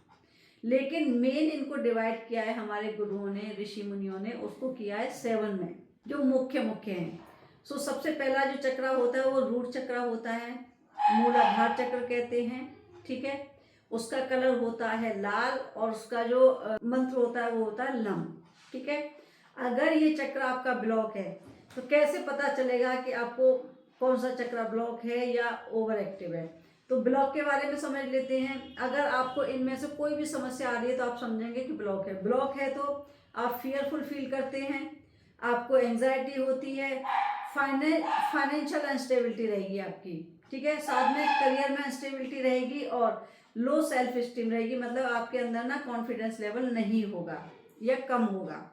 A: लेकिन मेन इनको डिवाइड किया है हमारे गुरुओं ने, ऋषि मुनियों ने, उसको किया है 7 में, जो मुख्य हैं। सो सबसे पहला जो चक्रा होता है वो रूट चक्रा होता है, मूलाधार चक्र कहते हैं। ठीक है, उसका कलर होता है लाल, और उसका जो मंत्र होता है वो होता है लम। ठीक है, अगर ये चक्र आपका ब्लॉक है तो कैसे पता चलेगा कि आपको कौन सा चक्र ब्लॉक है या ओवर एक्टिव है। तो ब्लॉक के बारे में समझ लेते हैं। अगर आपको इनमें से कोई भी समस्या आ रही है तो आप समझेंगे कि ब्लॉक है। ब्लॉक है तो आप फियरफुल फील करते हैं, आपको एंजाइटी होती है, फाइनेंशियल अनस्टेबिलिटी रहेगी आपकी। ठीक है, साथ में करियर में अनस्टेबिलिटी रहेगी, और लो सेल्फ स्टीम रहेगी, मतलब आपके अंदर ना कॉन्फिडेंस लेवल नहीं होगा या कम होगा।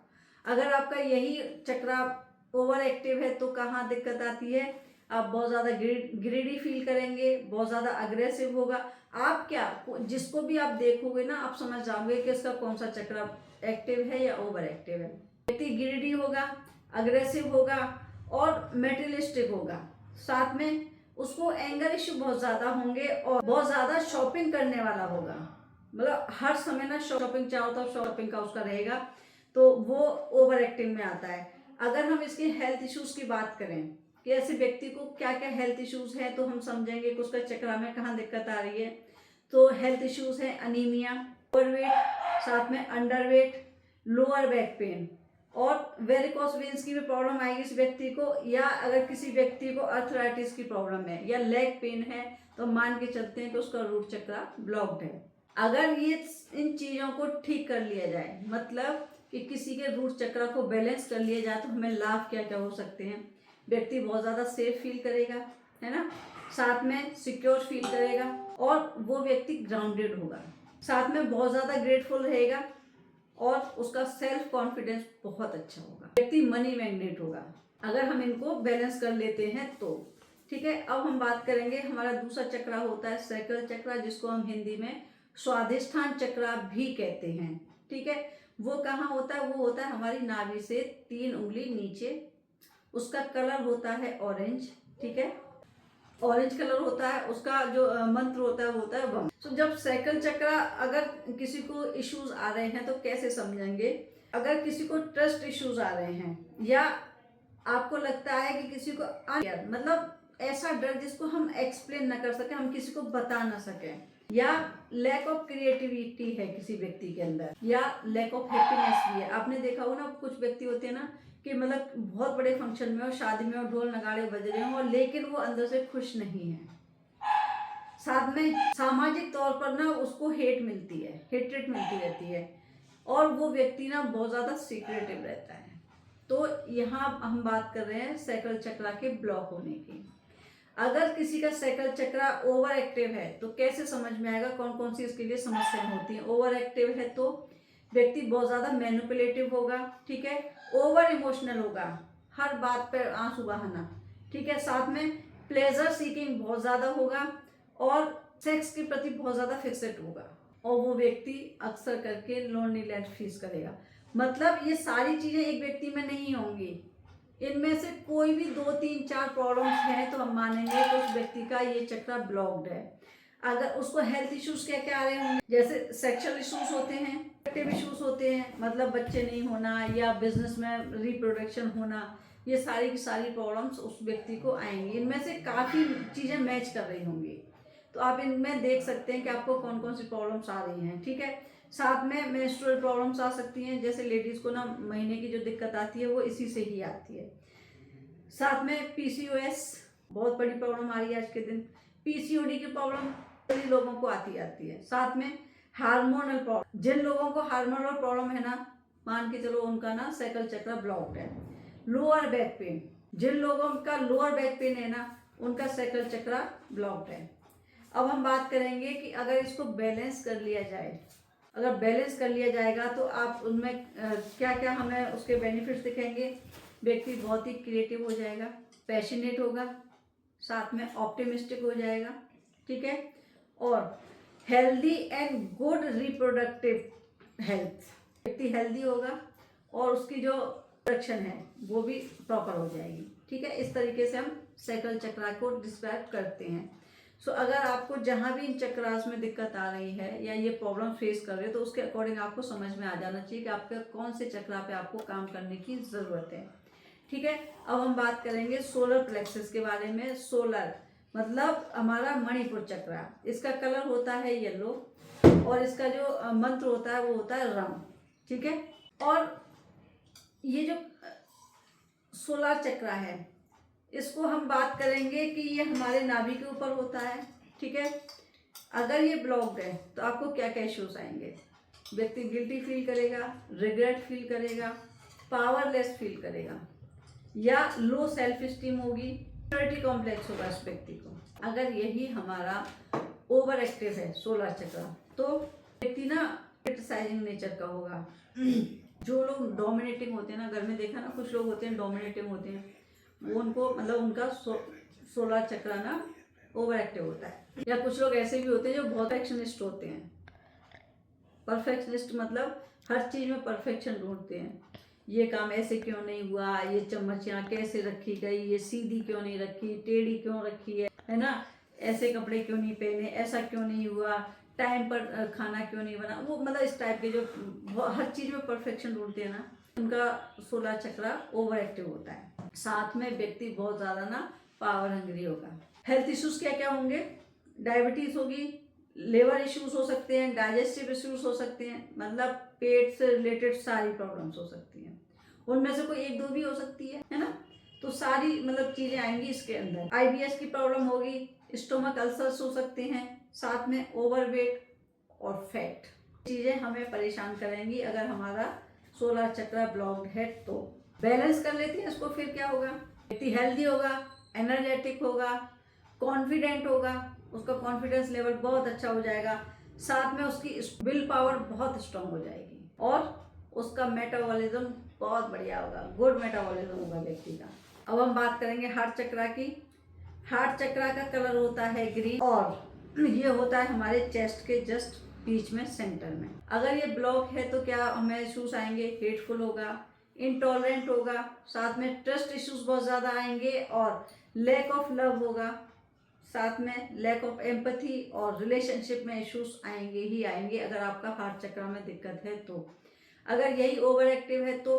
A: अगर आपका यही चक्रा ओवर एक्टिव है तो कहाँ दिक्कत आती है, आप बहुत ज़्यादा ग्रीडी फील करेंगे, बहुत ज़्यादा अग्रेसिव होगा। आप क्या, जिसको भी आप देखोगे ना, आप समझ जाओगे कि इसका कौन सा चक्रा एक्टिव है या ओवर एक्टिव है। व्यक्ति ग्रीडी होगा, अग्रेसिव होगा और मेटेरियलिस्टिक होगा, साथ में उसको एंगर इश्यू बहुत ज़्यादा होंगे, और बहुत ज़्यादा शॉपिंग करने वाला होगा। मतलब हर समय ना शॉपिंग, चारों तरफ शॉपिंग का उसका रहेगा, तो वो ओवर एक्टिंग में आता है। अगर हम इसके हेल्थ इश्यूज की बात करें कि ऐसे व्यक्ति को क्या क्या हेल्थ इश्यूज हैं, तो हम समझेंगे कि उसका चक्रा में कहाँ दिक्कत आ रही है। तो हेल्थ इश्यूज है अनीमिया, ओवरवेट, साथ में अंडरवेट, लोअर बैक पेन और वेरिकोस वेन्स की भी प्रॉब्लम आएगी इस व्यक्ति को, या अगर किसी व्यक्ति को अर्थराइटिस की प्रॉब्लम है या लेग पेन है, तो मान के चलते हैं कि उसका रूट चक्रा ब्लॉक्ड है। अगर ये इन चीज़ों को ठीक कर लिया जाए, मतलब कि किसी के रूट चक्रा को बैलेंस कर लिया जाए, तो हमें लाभ क्या क्या हो सकते हैं। व्यक्ति बहुत ज़्यादा सेफ फील करेगा, है ना, साथ में सिक्योर फील करेगा और वो व्यक्ति ग्राउंडेड होगा, साथ में बहुत ज़्यादा ग्रेटफुल रहेगा और उसका सेल्फ कॉन्फिडेंस बहुत अच्छा होगा। व्यक्ति मनी मैग्नेट होगा अगर हम इनको बैलेंस कर लेते हैं तो। ठीक है, अब हम बात करेंगे, हमारा दूसरा चक्रा होता है सैक्रल चक्रा, जिसको हम हिंदी में स्वादिष्ठान चक्रा भी कहते हैं। ठीक है, वो कहाँ होता है, वो होता है हमारी नाभि से 3 उंगली नीचे। उसका कलर होता है ऑरेंज। ठीक है, ऑरेंज कलर होता है। उसका जो मंत्र होता है वो होता है वम। तो जब सैक्रल चक्रा, अगर किसी को इश्यूज आ रहे हैं तो कैसे समझेंगे। अगर किसी को ट्रस्ट इश्यूज आ रहे हैं, या आपको लगता है कि किसी को मतलब ऐसा डर जिसको हम एक्सप्लेन ना कर सके, हम किसी को बता ना सके, या लैक ऑफ क्रिएटिविटी है किसी व्यक्ति के अंदर, या लैक ऑफ हैप्पीनेस भी है। आपने देखा हो ना, कुछ व्यक्ति होते हैं ना कि मतलब बहुत बड़े फंक्शन में हो, शादी में हो, ढोल नगाड़े बज रहे हो, लेकिन वो अंदर से खुश नहीं है। साथ में सामाजिक तौर पर ना उसको हेट मिलती है, हेट्रेट मिलती रहती है, और वो व्यक्ति ना बहुत ज्यादा सीक्रेटिव रहता है। तो यहाँ हम बात कर रहे हैं सैक्रल चक्रा के ब्लॉक होने की। अगर किसी का सैक्रल चक्रा ओवर एक्टिव है तो कैसे समझ में आएगा, कौन कौन सी इसके लिए समस्याएं होती हैं। ओवर एक्टिव है तो व्यक्ति बहुत ज्यादा मैनिपुलेटिव होगा। ठीक है, ओवर इमोशनल होगा, हर बात पर आंसू बहाना। ठीक है, साथ में प्लेजर सीकिंग बहुत ज्यादा होगा और सेक्स के प्रति बहुत ज्यादा फिक्सेड होगा, और वो व्यक्ति अक्सर करके लोनलीनेस फील करेगा। मतलब ये सारी चीजें एक व्यक्ति में नहीं होंगी, इनमें से कोई भी 2 3 4 प्रॉब्लम्स हैं तो हम मानेंगे कि उस व्यक्ति का ये चक्रा ब्लॉक्ड है। अगर उसको हेल्थ इश्यूज क्या क्या आ रहे होंगे, जैसे सेक्सुअल इश्यूज होते हैं, रिप्रोडक्टिव इश्यूज होते हैं, मतलब बच्चे नहीं होना या बिजनेस में रिप्रोडक्शन होना, ये सारी की सारी प्रॉब्लम्स उस व्यक्ति को आएंगी। इनमें से काफ़ी चीज़ें मैच कर रही होंगी, तो आप इनमें देख सकते हैं कि आपको कौन कौन सी प्रॉब्लम्स आ रही हैं। ठीक है, साथ में मेंस्ट्रुअल प्रॉब्लम्स आ सकती हैं, जैसे लेडीज को ना महीने की जो दिक्कत आती है वो इसी से ही आती है। साथ में पीसीओएस बहुत बड़ी प्रॉब्लम आ रही है आज के दिन। पीसीओडी की प्रॉब्लम सभी लोगों को आती है। साथ में हार्मोनल प्रॉब्लम, जिन लोगों को हार्मोनल प्रॉब्लम है ना, मान के चलो उनका ना सैक्रल चक्र ब्लॉक्ड है। लोअर बैक पेन, जिन लोगों का लोअर बैक पेन है ना, उनका सैक्रल चक्र ब्लॉक्ड है। अब हम बात करेंगे कि अगर इसको बैलेंस कर लिया जाए, अगर बैलेंस कर लिया जाएगा तो आप उनमें क्या क्या हमें उसके बेनिफिट्स दिखेंगे। व्यक्ति बहुत ही क्रिएटिव हो जाएगा, पैशनेट होगा, साथ में ऑप्टिमिस्टिक हो जाएगा। ठीक है, और healthy and good reproductive health, व्यक्ति हेल्दी होगा और उसकी जो प्रोडक्शन है वो भी प्रॉपर हो जाएगी। ठीक है, इस तरीके से हम सैक्रल चक्रा को डिस्क्राइब करते हैं। सो अगर आपको जहाँ भी इन चक्रास में दिक्कत आ रही है या ये प्रॉब्लम फेस कर रहे हो, तो उसके अकॉर्डिंग आपको समझ में आ जाना चाहिए कि आपके कौन से चक्रा पे आपको काम करने की ज़रूरत है। ठीक है, अब हम बात करेंगे सोलर प्लेक्सस के बारे में। सोलर मतलब हमारा मणिपुर चक्रा, इसका कलर होता है येलो और इसका जो मंत्र होता है वो होता है रम। ठीक है, और ये जो सोलर चक्रा है, इसको हम बात करेंगे कि ये हमारे नाभि के ऊपर होता है। ठीक है, अगर ये ब्लॉक्ड है तो आपको क्या क्या इश्यूज आएंगे। व्यक्ति गिल्टी फील करेगा, रिग्रेट फील करेगा, पावरलेस फील करेगा, या लो सेल्फ स्टीम होगी, इन्फीरियरिटी कॉम्प्लेक्स होगा इस व्यक्ति को। अगर यही हमारा ओवर एक्टिव है सोलर चक्र, तो व्यक्ति ना क्रिटिसाइजिंग नेचर का होगा। जो लोग डोमिनेटिंग होते हैं ना, घर में देखा ना, कुछ लोग होते हैं डोमिनेटिंग होते हैं, वो उनको मतलब उनका सोलर चक्र ना ओवर एक्टिव होता है। या कुछ लोग ऐसे भी होते हैं जो बहुत परफेक्शनिस्ट होते हैं। परफेक्शनिस्ट मतलब हर चीज में परफेक्शन ढूंढते हैं। ये काम ऐसे क्यों नहीं हुआ, ये चम्मच यहाँ कैसे रखी गई, ये सीधी क्यों नहीं रखी, टेढ़ी क्यों रखी है ना, ऐसे कपड़े क्यों नहीं पहने, ऐसा क्यों नहीं हुआ, टाइम पर खाना क्यों नहीं बना, वो मतलब इस टाइप के जो हर चीज़ में परफेक्शन ढूंढते हैं ना, उनका 16 चक्रा ओवर एक्टिव होता है। साथ में व्यक्ति बहुत ज़्यादा ना पावर हंग्री होगा। हेल्थ इश्यूज क्या क्या होंगे? डायबिटीज़ होगी, लिवर इश्यूज हो सकते हैं, डाइजेस्टिव इश्यूज हो सकते हैं, मतलब पेट से रिलेटेड सारी प्रॉब्लम्स हो सकती हैं। उनमें से कोई एक दो भी हो सकती है ना। तो सारी मतलब चीज़ें आएंगी इसके अंदर। आईबीएस की प्रॉब्लम होगी, स्टोमक अल्सर्स हो सकते हैं, साथ में ओवरवेट और फैट चीज़ें हमें परेशान करेंगी अगर हमारा 16 चक्रा ब्लॉक्ड है। तो बैलेंस कर लेते हैं इसको, फिर क्या होगा? व्यक्ति हेल्दी होगा, एनर्जेटिक होगा, कॉन्फिडेंट होगा, उसका कॉन्फिडेंस लेवल बहुत अच्छा हो जाएगा, साथ में उसकी विल पावर बहुत स्ट्रांग हो जाएगी और उसका मेटाबॉलिज्म बहुत बढ़िया होगा, गुड मेटाबॉलिज्म होगा व्यक्ति का। अब हम बात करेंगे हार्ट चक्रा की। हार्ट चक्रा का कलर होता है ग्रीन और ये होता है हमारे चेस्ट के जस्ट बीच में, सेंटर में। अगर ये ब्लॉक है तो क्या हमें इश्यूज आएंगे? हेटफुल होगा, इंटॉलरेंट होगा, साथ में ट्रस्ट इश्यूज बहुत ज़्यादा आएंगे और लैक ऑफ लव होगा, साथ में लैक ऑफ एम्पैथी और रिलेशनशिप में इश्यूज आएंगे ही आएंगे अगर आपका हार्ट चक्रा में दिक्कत है तो। अगर यही ओवर एक्टिव है तो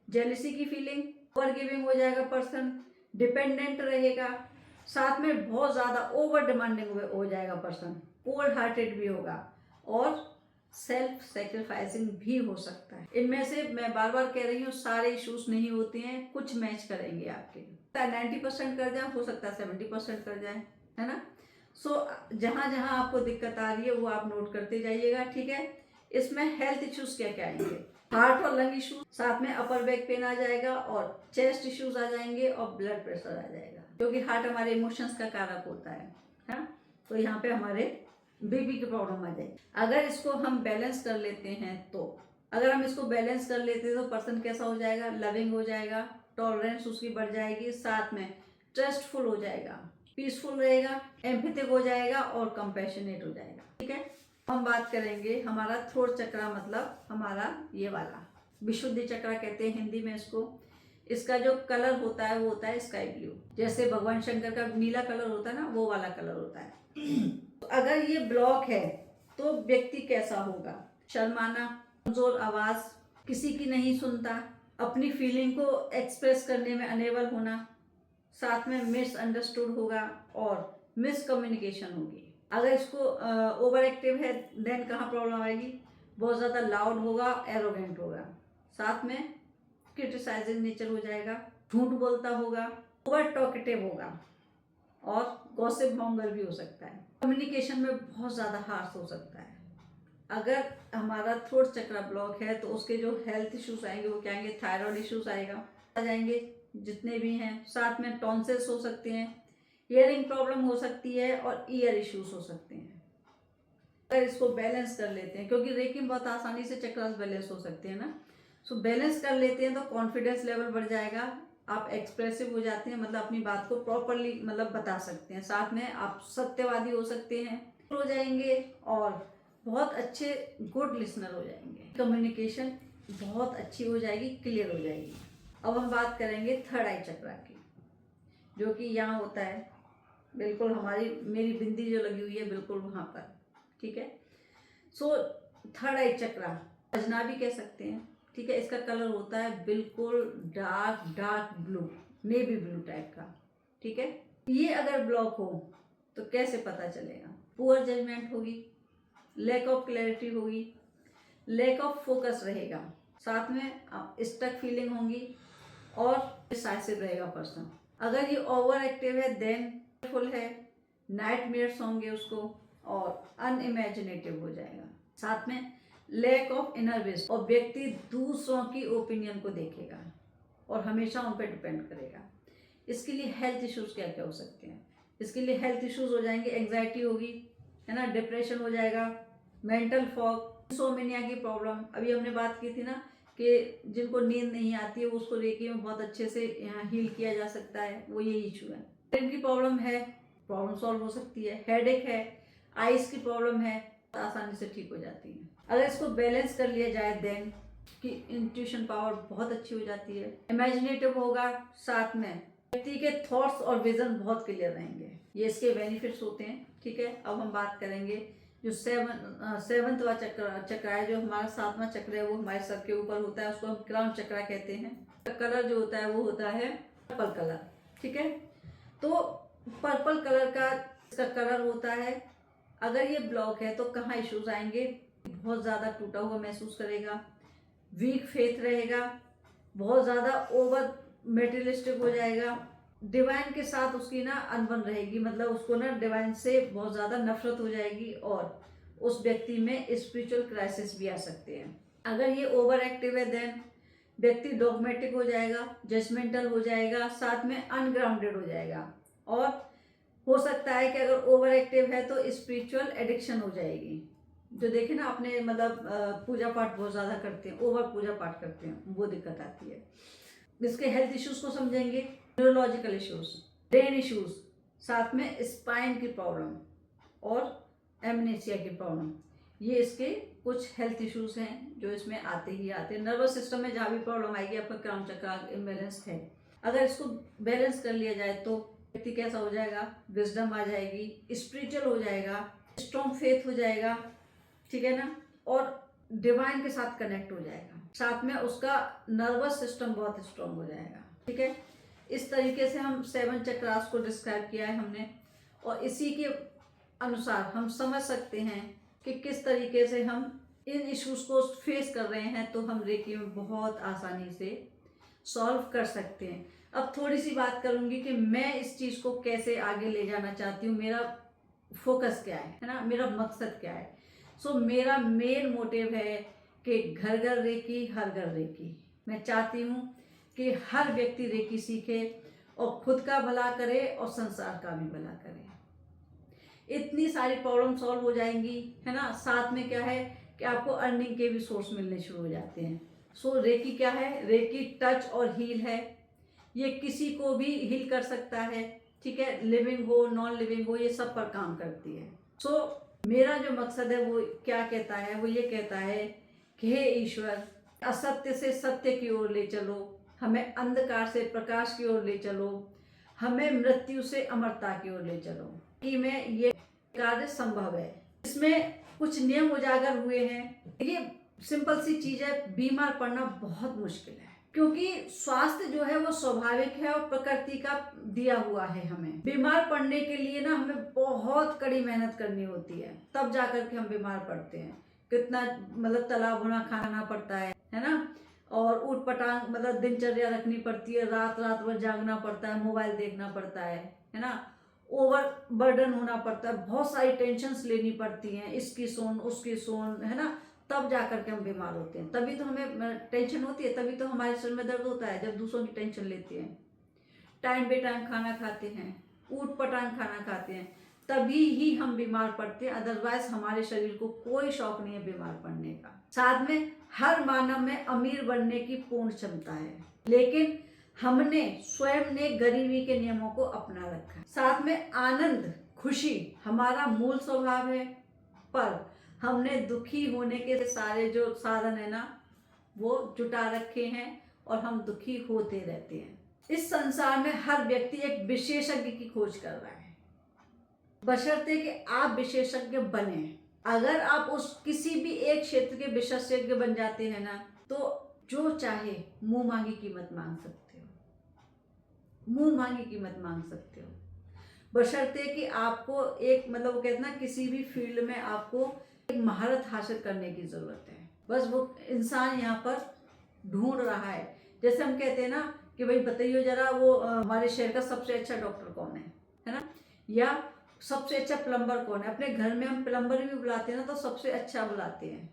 A: जेलसी की फीलिंग, ओवर गिविंग हो जाएगा पर्सन, डिपेंडेंट रहेगा, साथ में बहुत ज़्यादा ओवर डिमांडिंग हो जाएगा पर्सन, कोल्ड हार्टेड भी होगा और सेल्फ सेक्रीफाइसिंग भी हो सकता है। इनमें से मैं बार बार कह रही हूँ सारे इश्यूज नहीं होते हैं, कुछ मैच करेंगे आपके। 90% कर जाए, हो सकता है 70% कर जाए, है ना। सो जहाँ जहाँ आपको दिक्कत आ रही है वो आप नोट करते जाइएगा, ठीक है। इसमें हेल्थ इश्यूज क्या क्या आएंगे? हार्ट और लंग इश्यूज, साथ में अपर बैक पेन आ जाएगा और चेस्ट इश्यूज आ जाएंगे और ब्लड प्रेशर आ जाएगा, क्योंकि हार्ट हमारे इमोशंस का कारक होता है ना। तो यहाँ पे हमारे बीपी की प्रॉब्लम आ जाएगी। अगर इसको हम बैलेंस कर लेते हैं तो, अगर हम इसको बैलेंस कर लेते हैं तो पर्सन कैसा हो जाएगा? लविंग हो जाएगा, टॉलरेंस उसकी बढ़ जाएगी, साथ में ट्रस्टफुल हो जाएगा, पीसफुल रहेगा, एम्पैथिक हो जाएगा और कंपैशनेट हो जाएगा, ठीक है। हम बात करेंगे हमारा थ्रोट चक्रा, मतलब हमारा ये वाला विशुद्धि चक्रा कहते हैं हिंदी में इसको। इसका जो कलर होता है वो होता है स्काई ब्लू, जैसे भगवान शंकर का नीला कलर होता है ना, वो वाला कलर होता है। तो अगर ये ब्लॉक है तो व्यक्ति कैसा होगा? शर्माना, कमजोर आवाज, किसी की नहीं सुनता, अपनी फीलिंग को एक्सप्रेस करने में अनेबल होना, साथ में मिसअंडरस्टूड होगा और मिसकम्युनिकेशन होगी। अगर इसको ओवर एक्टिव है देन कहाँ प्रॉब्लम आएगी? बहुत ज़्यादा लाउड होगा, एरोगेंट होगा, साथ में क्रिटिसाइजिंग नेचर हो जाएगा, झूठ बोलता होगा, ओवर टॉकेटिव होगा और गॉसिप मॉन्गर भी हो सकता है। कम्युनिकेशन में बहुत ज़्यादा हार्श हो सकता है। अगर हमारा थ्रोट चक्रा ब्लॉक है तो उसके जो हेल्थ इश्यूज आएंगे वो क्या आएंगे? थायराइड इश्यूज आएगा, आ जाएंगे जितने भी हैं, साथ में टॉन्सिल्स हो सकते हैं, हियरिंग प्रॉब्लम हो सकती है और ईयर इश्यूज हो सकते हैं। अगर इसको बैलेंस कर लेते हैं, क्योंकि रेकी में बहुत आसानी से चक्रास बैलेंस हो सकते हैं ना, सो बैलेंस कर लेते हैं तो कॉन्फिडेंस लेवल बढ़ जाएगा, आप एक्सप्रेसिव हो जाते हैं, मतलब अपनी बात को प्रॉपरली मतलब बता सकते हैं, साथ में आप सत्यवादी हो सकते हैं, हो जाएंगे और बहुत अच्छे गुड लिसनर हो जाएंगे, कम्युनिकेशन बहुत अच्छी हो जाएगी, क्लियर हो जाएगी। अब हम बात करेंगे थर्ड आई चक्रा की, जो कि यहाँ होता है, बिल्कुल हमारी मेरी बिंदी जो लगी हुई है बिल्कुल वहाँ पर, ठीक है। सो थर्ड आई चक्रा अजना भी कह सकते हैं, ठीक है। इसका कलर होता है बिल्कुल dark dark blue, navy blue type का, ठीक है। ये अगर ब्लॉक हो तो कैसे पता चलेगा? पुअर जजमेंट होगी, लैक ऑफ क्लैरिटी होगी, लैक ऑफ फोकस रहेगा, साथ में स्टक फीलिंग होंगी और डिसाइसिव रहेगा पर्सन। अगर ये ओवर एक्टिव है देन फुल है, नाइटमेयर्स होंगे उसको और अनइमेजिनेटिव हो जाएगा, साथ में लैक ऑफ इनर विश और व्यक्ति दूसरों की ओपिनियन को देखेगा और हमेशा उन पर डिपेंड करेगा। इसके लिए हेल्थ इश्यूज क्या क्या हो सकते हैं? इसके लिए हेल्थ इश्यूज हो जाएंगे, एंग्जाइटी होगी, है ना, डिप्रेशन हो जाएगा, मेंटल फॉग, इंसोम्निया की प्रॉब्लम, अभी हमने बात की थी ना कि जिनको नींद नहीं आती है उसको रेकी में बहुत अच्छे से यहाँ हील किया जा सकता है, वो यही इशू है। ब्रेन की प्रॉब्लम है, प्रॉब्लम सॉल्व हो सकती है, हेडेक है, आइज की प्रॉब्लम है, आसानी से ठीक हो जाती है। अगर इसको बैलेंस कर लिया जाए देन कि इंट्यूशन पावर बहुत अच्छी हो जाती है, इमेजिनेटिव होगा, साथ में व्यक्ति के थॉट्स और विजन बहुत क्लियर रहेंगे, ये इसके बेनिफिट्स होते हैं, ठीक है। अब हम बात करेंगे जो सेवंतवा चक्र है, जो हमारा 7वां चक्र है, वो हमारे सर के ऊपर होता है, उसको हम क्राउन चक्र कहते हैं। कलर जो होता है वो होता है पर्पल कलर, ठीक है। तो पर्पल कलर का इसका कलर होता है। अगर ये ब्लॉक है तो कहाँ इश्यूज आएंगे? बहुत ज़्यादा टूटा हुआ महसूस करेगा, वीक फेथ रहेगा, बहुत ज़्यादा ओवर मेटेरियलिस्टिक हो जाएगा, डिवाइन के साथ उसकी ना अनबन रहेगी, मतलब उसको ना डिवाइन से बहुत ज़्यादा नफरत हो जाएगी, और उस व्यक्ति में स्पिरिचुअल क्राइसिस भी आ सकते हैं। अगर ये ओवर एक्टिव है देन व्यक्ति डॉगमेटिक हो जाएगा, जजमेंटल हो जाएगा, साथ में अनग्राउंडेड हो जाएगा, और हो सकता है कि अगर ओवर एक्टिव है तो स्पिरिचुअल एडिक्शन हो जाएगी। जो देखे ना आपने, मतलब पूजा पाठ बहुत ज़्यादा करते हैं, ओवर पूजा पाठ करते हैं, वो दिक्कत आती है। इसके हेल्थ इश्यूज को समझेंगे, न्यूरोलॉजिकल इश्यूज, ब्रेन इश्यूज, साथ में स्पाइन की प्रॉब्लम और एमनेसिया की प्रॉब्लम, ये इसके कुछ हेल्थ इश्यूज हैं जो इसमें आते ही आते हैं। नर्वस सिस्टम में जहाँ भी प्रॉब्लम आएगी, आपका क्राउन चक्र इम्बैलेंस है, अगर इसको बैलेंस कर लिया जाए तो व्यक्ति कैसा हो जाएगा? विजडम आ जाएगी, स्पिरिचुअल हो जाएगा, स्ट्रॉन्ग फेथ हो जाएगा, ठीक है ना, और डिवाइन के साथ कनेक्ट हो जाएगा, साथ में उसका नर्वस सिस्टम बहुत स्ट्रॉन्ग हो जाएगा, ठीक है। इस तरीके से हम 7 चक्रास को डिस्क्राइब किया है हमने, और इसी के अनुसार हम समझ सकते हैं कि किस तरीके से हम इन इश्यूज को फेस कर रहे हैं, तो हम रेकी में बहुत आसानी से सॉल्व कर सकते हैं। अब थोड़ी सी बात करूंगी कि मैं इस चीज़ को कैसे आगे ले जाना चाहती हूँ, मेरा फोकस क्या है ना, मेरा मकसद क्या है। सो मेरा मेन मोटिव है कि घर घर रेकी, हर घर रेकी। मैं चाहती हूँ कि हर व्यक्ति रेकी सीखे और खुद का भला करे और संसार का भी भला करे। इतनी सारी प्रॉब्लम सॉल्व हो जाएंगी, है ना। साथ में क्या है कि आपको अर्निंग के भी सोर्स मिलने शुरू हो जाते हैं। सो रेकी क्या है? रेकी टच और हील है, ये किसी को भी हील कर सकता है, ठीक है, लिविंग हो नॉन लिविंग हो, ये सब पर काम करती है। सो मेरा जो मकसद है वो क्या कहता है, वो ये कहता है कि हे ईश्वर, असत्य से सत्य की ओर ले चलो, हमें अंधकार से प्रकाश की ओर ले चलो, हमें मृत्यु से अमरता की ओर ले चलो। कि में ये कार्य संभव है, इसमें कुछ नियम उजागर हुए हैं। ये सिंपल सी चीज है, बीमार पड़ना बहुत मुश्किल है, क्योंकि स्वास्थ्य जो है वो स्वाभाविक है और प्रकृति का दिया हुआ है। हमें बीमार पड़ने के लिए ना हमें बहुत कड़ी मेहनत करनी होती है, तब जाकर के हम बीमार पड़ते हैं। कितना मतलब तला भुना खाना पड़ता है ना, और ऊट पटांग मतलब दिनचर्या रखनी पड़ती है, रात रात भर जागना पड़ता है, मोबाइल देखना पड़ता है ना, ओवर बर्डन होना पड़ता है, बहुत सारी टेंशन्स लेनी पड़ती हैं, इसकी सोन उसकी सोन, है ना, तब जाकर के हम बीमार होते हैं। तभी तो हमें टेंशन होती है, तभी तो हमारे शरीर में दर्द होता है, जब दूसरों की टेंशन लेते हैं। टाइम बे टाइम खाना खाते हैं, ऊट पटांग खाना खाते हैं, तभी ही हम बीमार पड़ते हैं, अदरवाइज हमारे शरीर को कोई शौक नहीं है बीमार पड़ने का। साथ में हर मानव में अमीर बनने की पूर्ण क्षमता है, लेकिन हमने स्वयं ने गरीबी के नियमों को अपना रखा है। साथ में आनंद खुशी हमारा मूल स्वभाव है, पर हमने दुखी होने के सारे जो साधन है ना वो जुटा रखे हैं, और हम दुखी होते रहते हैं। इस संसार में हर व्यक्ति एक विशेषज्ञ की खोज कर रहा है, बशर्ते कि आप विशेषज्ञ बने। अगर आप उस किसी भी एक क्षेत्र के विशेषज्ञ बन जाते हैं ना, तो जो चाहे मुंह मांगी कीमत मांग सकते हो, मुंह मांगी कीमत मांग सकते हो, बशर्ते कि आपको एक मतलब वो कहते हैं ना, किसी भी फील्ड में आपको एक महारत हासिल करने की जरूरत है। बस वो इंसान यहाँ पर ढूंढ रहा है। जैसे हम कहते हैं ना कि भाई बताइए जरा वो हमारे शहर का सबसे अच्छा डॉक्टर कौन है ना, या सबसे अच्छा प्लम्बर कौन है। अपने घर में हम प्लम्बर भी बुलाते हैं ना, तो सबसे अच्छा बुलाते हैं,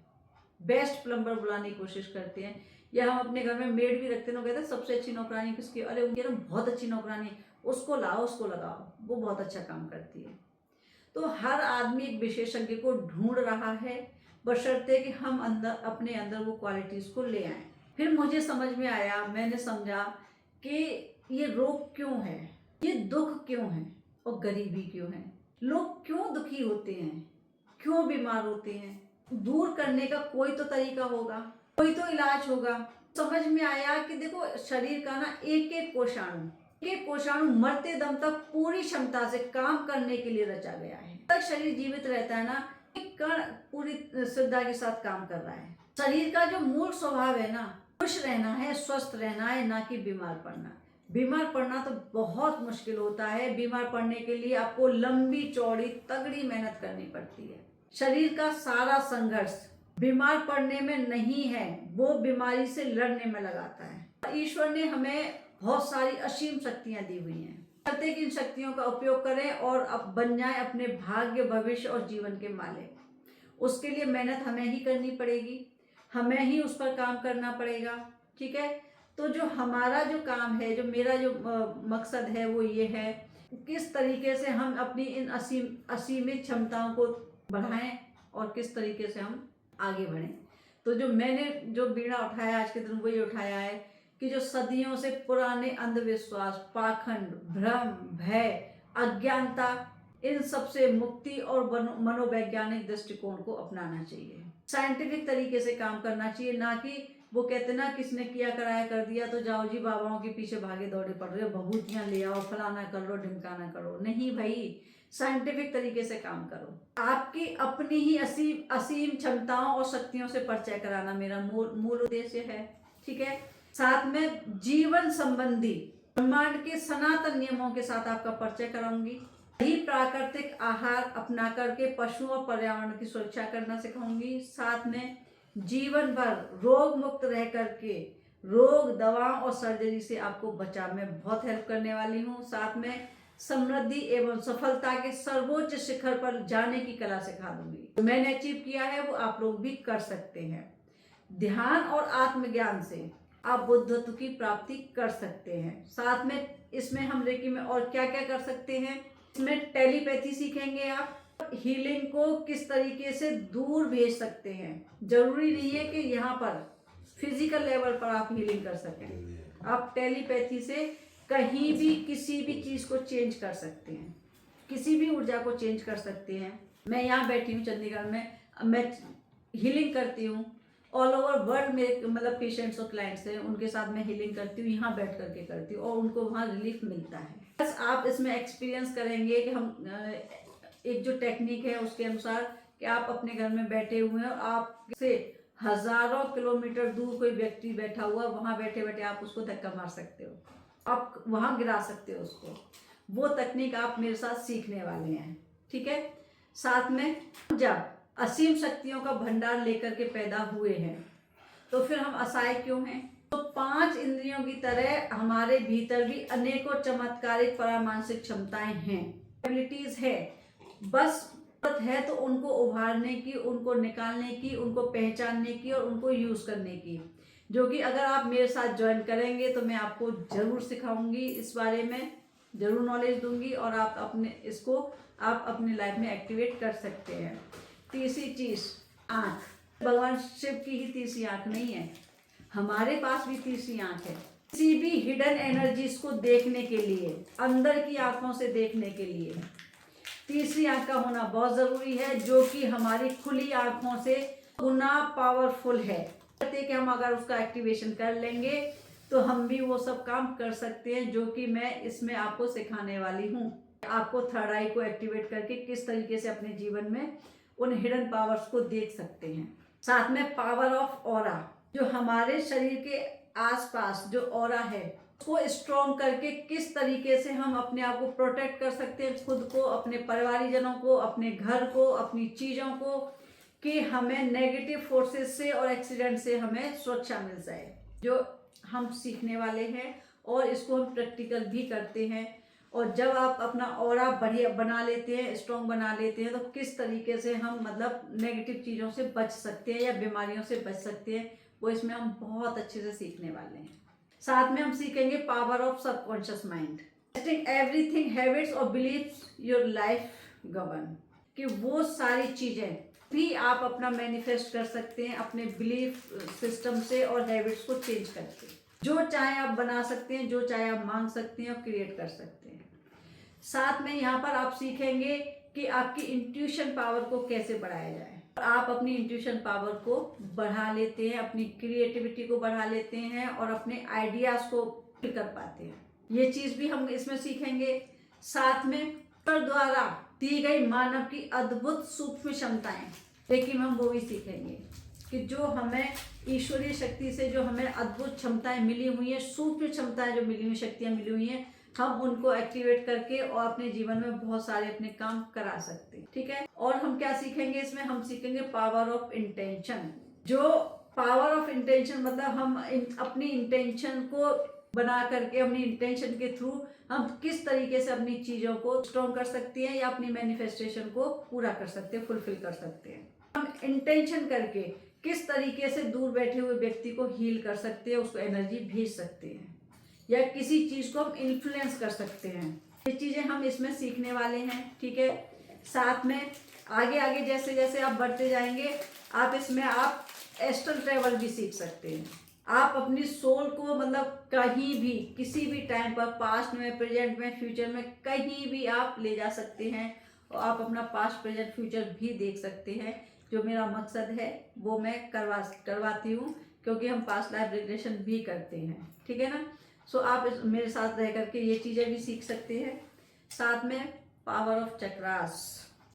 A: बेस्ट प्लम्बर बुलाने की कोशिश करते हैं। या हम अपने घर में मेड भी रखते हैं, कहते हैं सबसे अच्छी नौकरानी किसकी, अरे उनकी ना बहुत अच्छी नौकरानी, उसको लाओ उसको लगाओ, वो बहुत अच्छा काम करती है। तो हर आदमी एक विशेषज्ञ को ढूंढ रहा है, बशर्ते कि हम अंदर अपने अंदर वो क्वालिटीज को ले आए। फिर मुझे समझ में आया, मैंने समझा कि ये रोग क्यों है, ये दुख क्यों है और गरीबी क्यों है, लोग क्यों दुखी होते हैं, क्यों बीमार होते हैं। दूर करने का कोई तो तरीका होगा, कोई तो इलाज होगा। समझ में आया कि देखो शरीर का ना एक एक कोशाणु मरते दम तक पूरी क्षमता से काम करने के लिए रचा गया है। तक शरीर जीवित रहता है ना, कण पूरी श्रद्धा के साथ काम कर रहा है। शरीर का जो मूल स्वभाव है ना, खुश रहना है, स्वस्थ रहना है, ना कि बीमार पड़ना। बीमार पड़ना तो बहुत मुश्किल होता है। बीमार पड़ने के लिए आपको लंबी चौड़ी तगड़ी मेहनत करनी पड़ती है। शरीर का सारा संघर्ष बीमार पड़ने में नहीं है, वो बीमारी से लड़ने में लगाता है। ईश्वर ने हमें बहुत सारी असीम शक्तियां दी हुई हैं, करते कि इन शक्तियों का उपयोग करें और अब बन जाए अपने भाग्य, भविष्य और जीवन के मालिक। उसके लिए मेहनत हमें ही करनी पड़ेगी, हमें ही उस पर काम करना पड़ेगा। ठीक है, तो जो हमारा जो काम है, जो मेरा जो मकसद है वो ये है, किस तरीके से हम अपनी इन असीमित क्षमताओं को बढ़ाएं और किस तरीके से हम आगे बढ़ें। तो जो मैंने जो बीड़ा उठाया आज के दिन वो ये उठाया है कि जो सदियों से पुराने अंधविश्वास, पाखंड, भ्रम, भय, अज्ञानता, इन सब से मुक्ति और मनोवैज्ञानिक दृष्टिकोण को अपनाना चाहिए। साइंटिफिक तरीके से काम करना चाहिए, ना कि वो कहते ना किसने किया कराया कर दिया तो जाओ जी बाबाओं के पीछे भागे दौड़े पड़ रहे हो, भभूतियां ले आओ, फलाना कर लो, ढिमकाना करो। नहीं भाई, साइंटिफिक तरीके से काम करो। आपकी अपनी ही असीम क्षमताओं और शक्तियों से परिचय कराना मेरा मूल उद्देश्य है। ठीक है, साथ में जीवन संबंधी ब्रह्मांड के सनातन नियमों के साथ आपका परिचय कराऊंगी। सही प्राकृतिक आहार अपना करके पशुओं और पर्यावरण की सुरक्षा करना सिखाऊंगी। साथ में जीवन भर रोग मुक्त रह करके रोग, दवाओं और सर्जरी से आपको बचाव में बहुत हेल्प करने वाली हूँ। साथ में समृद्धि एवं सफलता के सर्वोच्च शिखर पर जाने की कला सिखा दूंगी। जो मैंने अचीव किया है वो आप लोग भी कर सकते हैं। ध्यान और आत्मज्ञान से आप बुद्धत्व की प्राप्ति कर सकते हैं। साथ में इसमें हम रेकी में और क्या क्या कर सकते हैं, इसमें टेलीपैथी सीखेंगे आप, हीलिंग को किस तरीके से दूर भेज सकते हैं। जरूरी नहीं है कि यहाँ पर फिजिकल लेवल पर आप हीलिंग कर सकें, आप टेलीपैथी से कहीं भी किसी भी चीज को चेंज कर सकते हैं, किसी भी ऊर्जा को चेंज कर सकते हैं। मैं यहाँ बैठी हूँ चंडीगढ़ में, मैं हीलिंग करती हूँ। ऑल ओवर वर्ल्ड में मतलब पेशेंट्स और क्लाइंट्स हैं, उनके साथ मैं हीलिंग करती हूँ, यहाँ बैठ करके करती हूँ और उनको वहाँ रिलीफ मिलता है। बस आप इसमें एक्सपीरियंस करेंगे कि हम एक जो टेक्निक है उसके अनुसार कि आप अपने घर में बैठे हुए हैं और आपसे हजारों किलोमीटर दूर कोई व्यक्ति बैठा हुआ, वहाँ बैठे बैठे आप उसको धक्का मार सकते हो, आप वहाँ गिरा सकते हो उसको। वो तकनीक आप मेरे साथ सीखने वाले हैं। ठीक है, साथ में जब असीम शक्तियों का भंडार लेकर के पैदा हुए हैं तो फिर हम असहाय क्यों हैं? तो 5 इंद्रियों की तरह हमारे भीतर भी अनेकों चमत्कारिक परामानसिक क्षमताएं हैं, एबिलिटीज है। बस जरूरत है तो उनको उभारने की, उनको निकालने की, उनको पहचानने की और उनको यूज करने की, जो कि अगर आप मेरे साथ ज्वाइन करेंगे तो मैं आपको जरूर सिखाऊंगी, इस बारे में जरूर नॉलेज दूंगी और आप अपने लाइफ में एक्टिवेट कर सकते हैं। तीसरी चीज, आंख। भगवान शिव की ही तीसरी आंख नहीं है, हमारे पास भी तीसरी आंख है। किसी भी हिडन एनर्जीज को देखने के लिए, अंदर की आंखों से देखने के लिए तीसरी आंख का होना बहुत जरूरी है, जो कि हमारी खुली आंखों से गुना पावरफुल है। कि हम अगर उसका एक्टिवेशन कर लेंगे तो हम भी वो सब काम कर सकते हैं, जो कि मैं इसमें आपको सिखाने वाली हूँ। आपको थर्ड आई को एक्टिवेट करके किस तरीके से अपने जीवन में उन हिडन पावर्स को देख सकते हैं। साथ में पावर ऑफ ऑरा, जो हमारे शरीर के आसपास जो ऑरा है उसको स्ट्रॉन्ग करके किस तरीके से हम अपने आप को प्रोटेक्ट कर सकते हैं, खुद को, अपने परिवारजनों को, अपने घर को, अपनी चीजों को, कि हमें नेगेटिव फोर्सेस से और एक्सीडेंट से हमें सुरक्षा मिल जाए, जो हम सीखने वाले हैं और इसको हम प्रैक्टिकल भी करते हैं। और जब आप अपना ऑरा बढ़िया बना लेते हैं, स्ट्रॉन्ग बना लेते हैं, तो किस तरीके से हम मतलब नेगेटिव चीज़ों से बच सकते हैं या बीमारियों से बच सकते हैं, वो इसमें हम बहुत अच्छे से सीखने वाले हैं। साथ में हम सीखेंगे power of subconscious mind, everything habits और बिलीव्स योर लाइफ गवर्न, कि वो सारी चीज़ें भी आप अपना मैनिफेस्ट कर सकते हैं अपने बिलीफ सिस्टम से और हैबिट्स को चेंज करके। जो चाहे आप बना सकते हैं, जो चाहे आप मांग सकते हैं और क्रिएट कर सकते हैं। साथ में यहाँ पर आप सीखेंगे कि आपकी इंट्यूशन पावर को कैसे बढ़ाया जाए। आप अपनी इंट्यूशन पावर को बढ़ा लेते हैं, अपनी क्रिएटिविटी को बढ़ा लेते हैं और अपने आइडियाज को कर पाते हैं। ये चीज भी हम इसमें सीखेंगे। साथ में द्वारा दी गई मानव की अद्भुत सूक्ष्म क्षमताएं, लेकिन हम वो भी सीखेंगे कि जो हमें ईश्वरीय शक्ति से जो हमें अद्भुत क्षमताएं मिली हुई हैं, सूक्ष्म क्षमताएं जो मिली हुई, शक्तियां मिली हुई हैं, हम उनको एक्टिवेट करके और अपने जीवन में बहुत सारे अपने काम करा सकते हैं। ठीक है, और हम क्या सीखेंगे इसमें, हम सीखेंगे पावर ऑफ इंटेंशन। जो पावर ऑफ इंटेंशन मतलब हम अपनी इंटेंशन को बना करके, अपनी इंटेंशन के थ्रू हम किस तरीके से अपनी चीजों को स्ट्रॉन्ग कर सकते हैं या अपनी मैनिफेस्टेशन को पूरा कर सकते हैं, फुलफिल कर सकते हैं। हम इंटेंशन करके किस तरीके से दूर बैठे हुए व्यक्ति को हील कर सकते हैं, उसको एनर्जी भेज सकते हैं, या किसी चीज को हम इन्फ्लुएंस कर सकते हैं। ये चीजें हम इसमें सीखने वाले हैं। ठीक है, साथ में आगे आगे जैसे जैसे आप बढ़ते जाएंगे, आप इसमें आप एस्ट्रल ट्रेवल भी सीख सकते हैं। आप अपनी सोल को मतलब कहीं भी किसी भी टाइम पर, पास्ट में, प्रेजेंट में, फ्यूचर में, कहीं भी आप ले जा सकते हैं और आप अपना पास्ट, प्रेजेंट, फ्यूचर भी देख सकते हैं। जो मेरा मकसद है वो मैं करवाती हूँ, क्योंकि हम पास्ट लाइफ रिग्रेशन भी करते हैं। ठीक है ना। सो आप मेरे साथ रह करके ये चीज़ें भी सीख सकते हैं। साथ में power of chakras,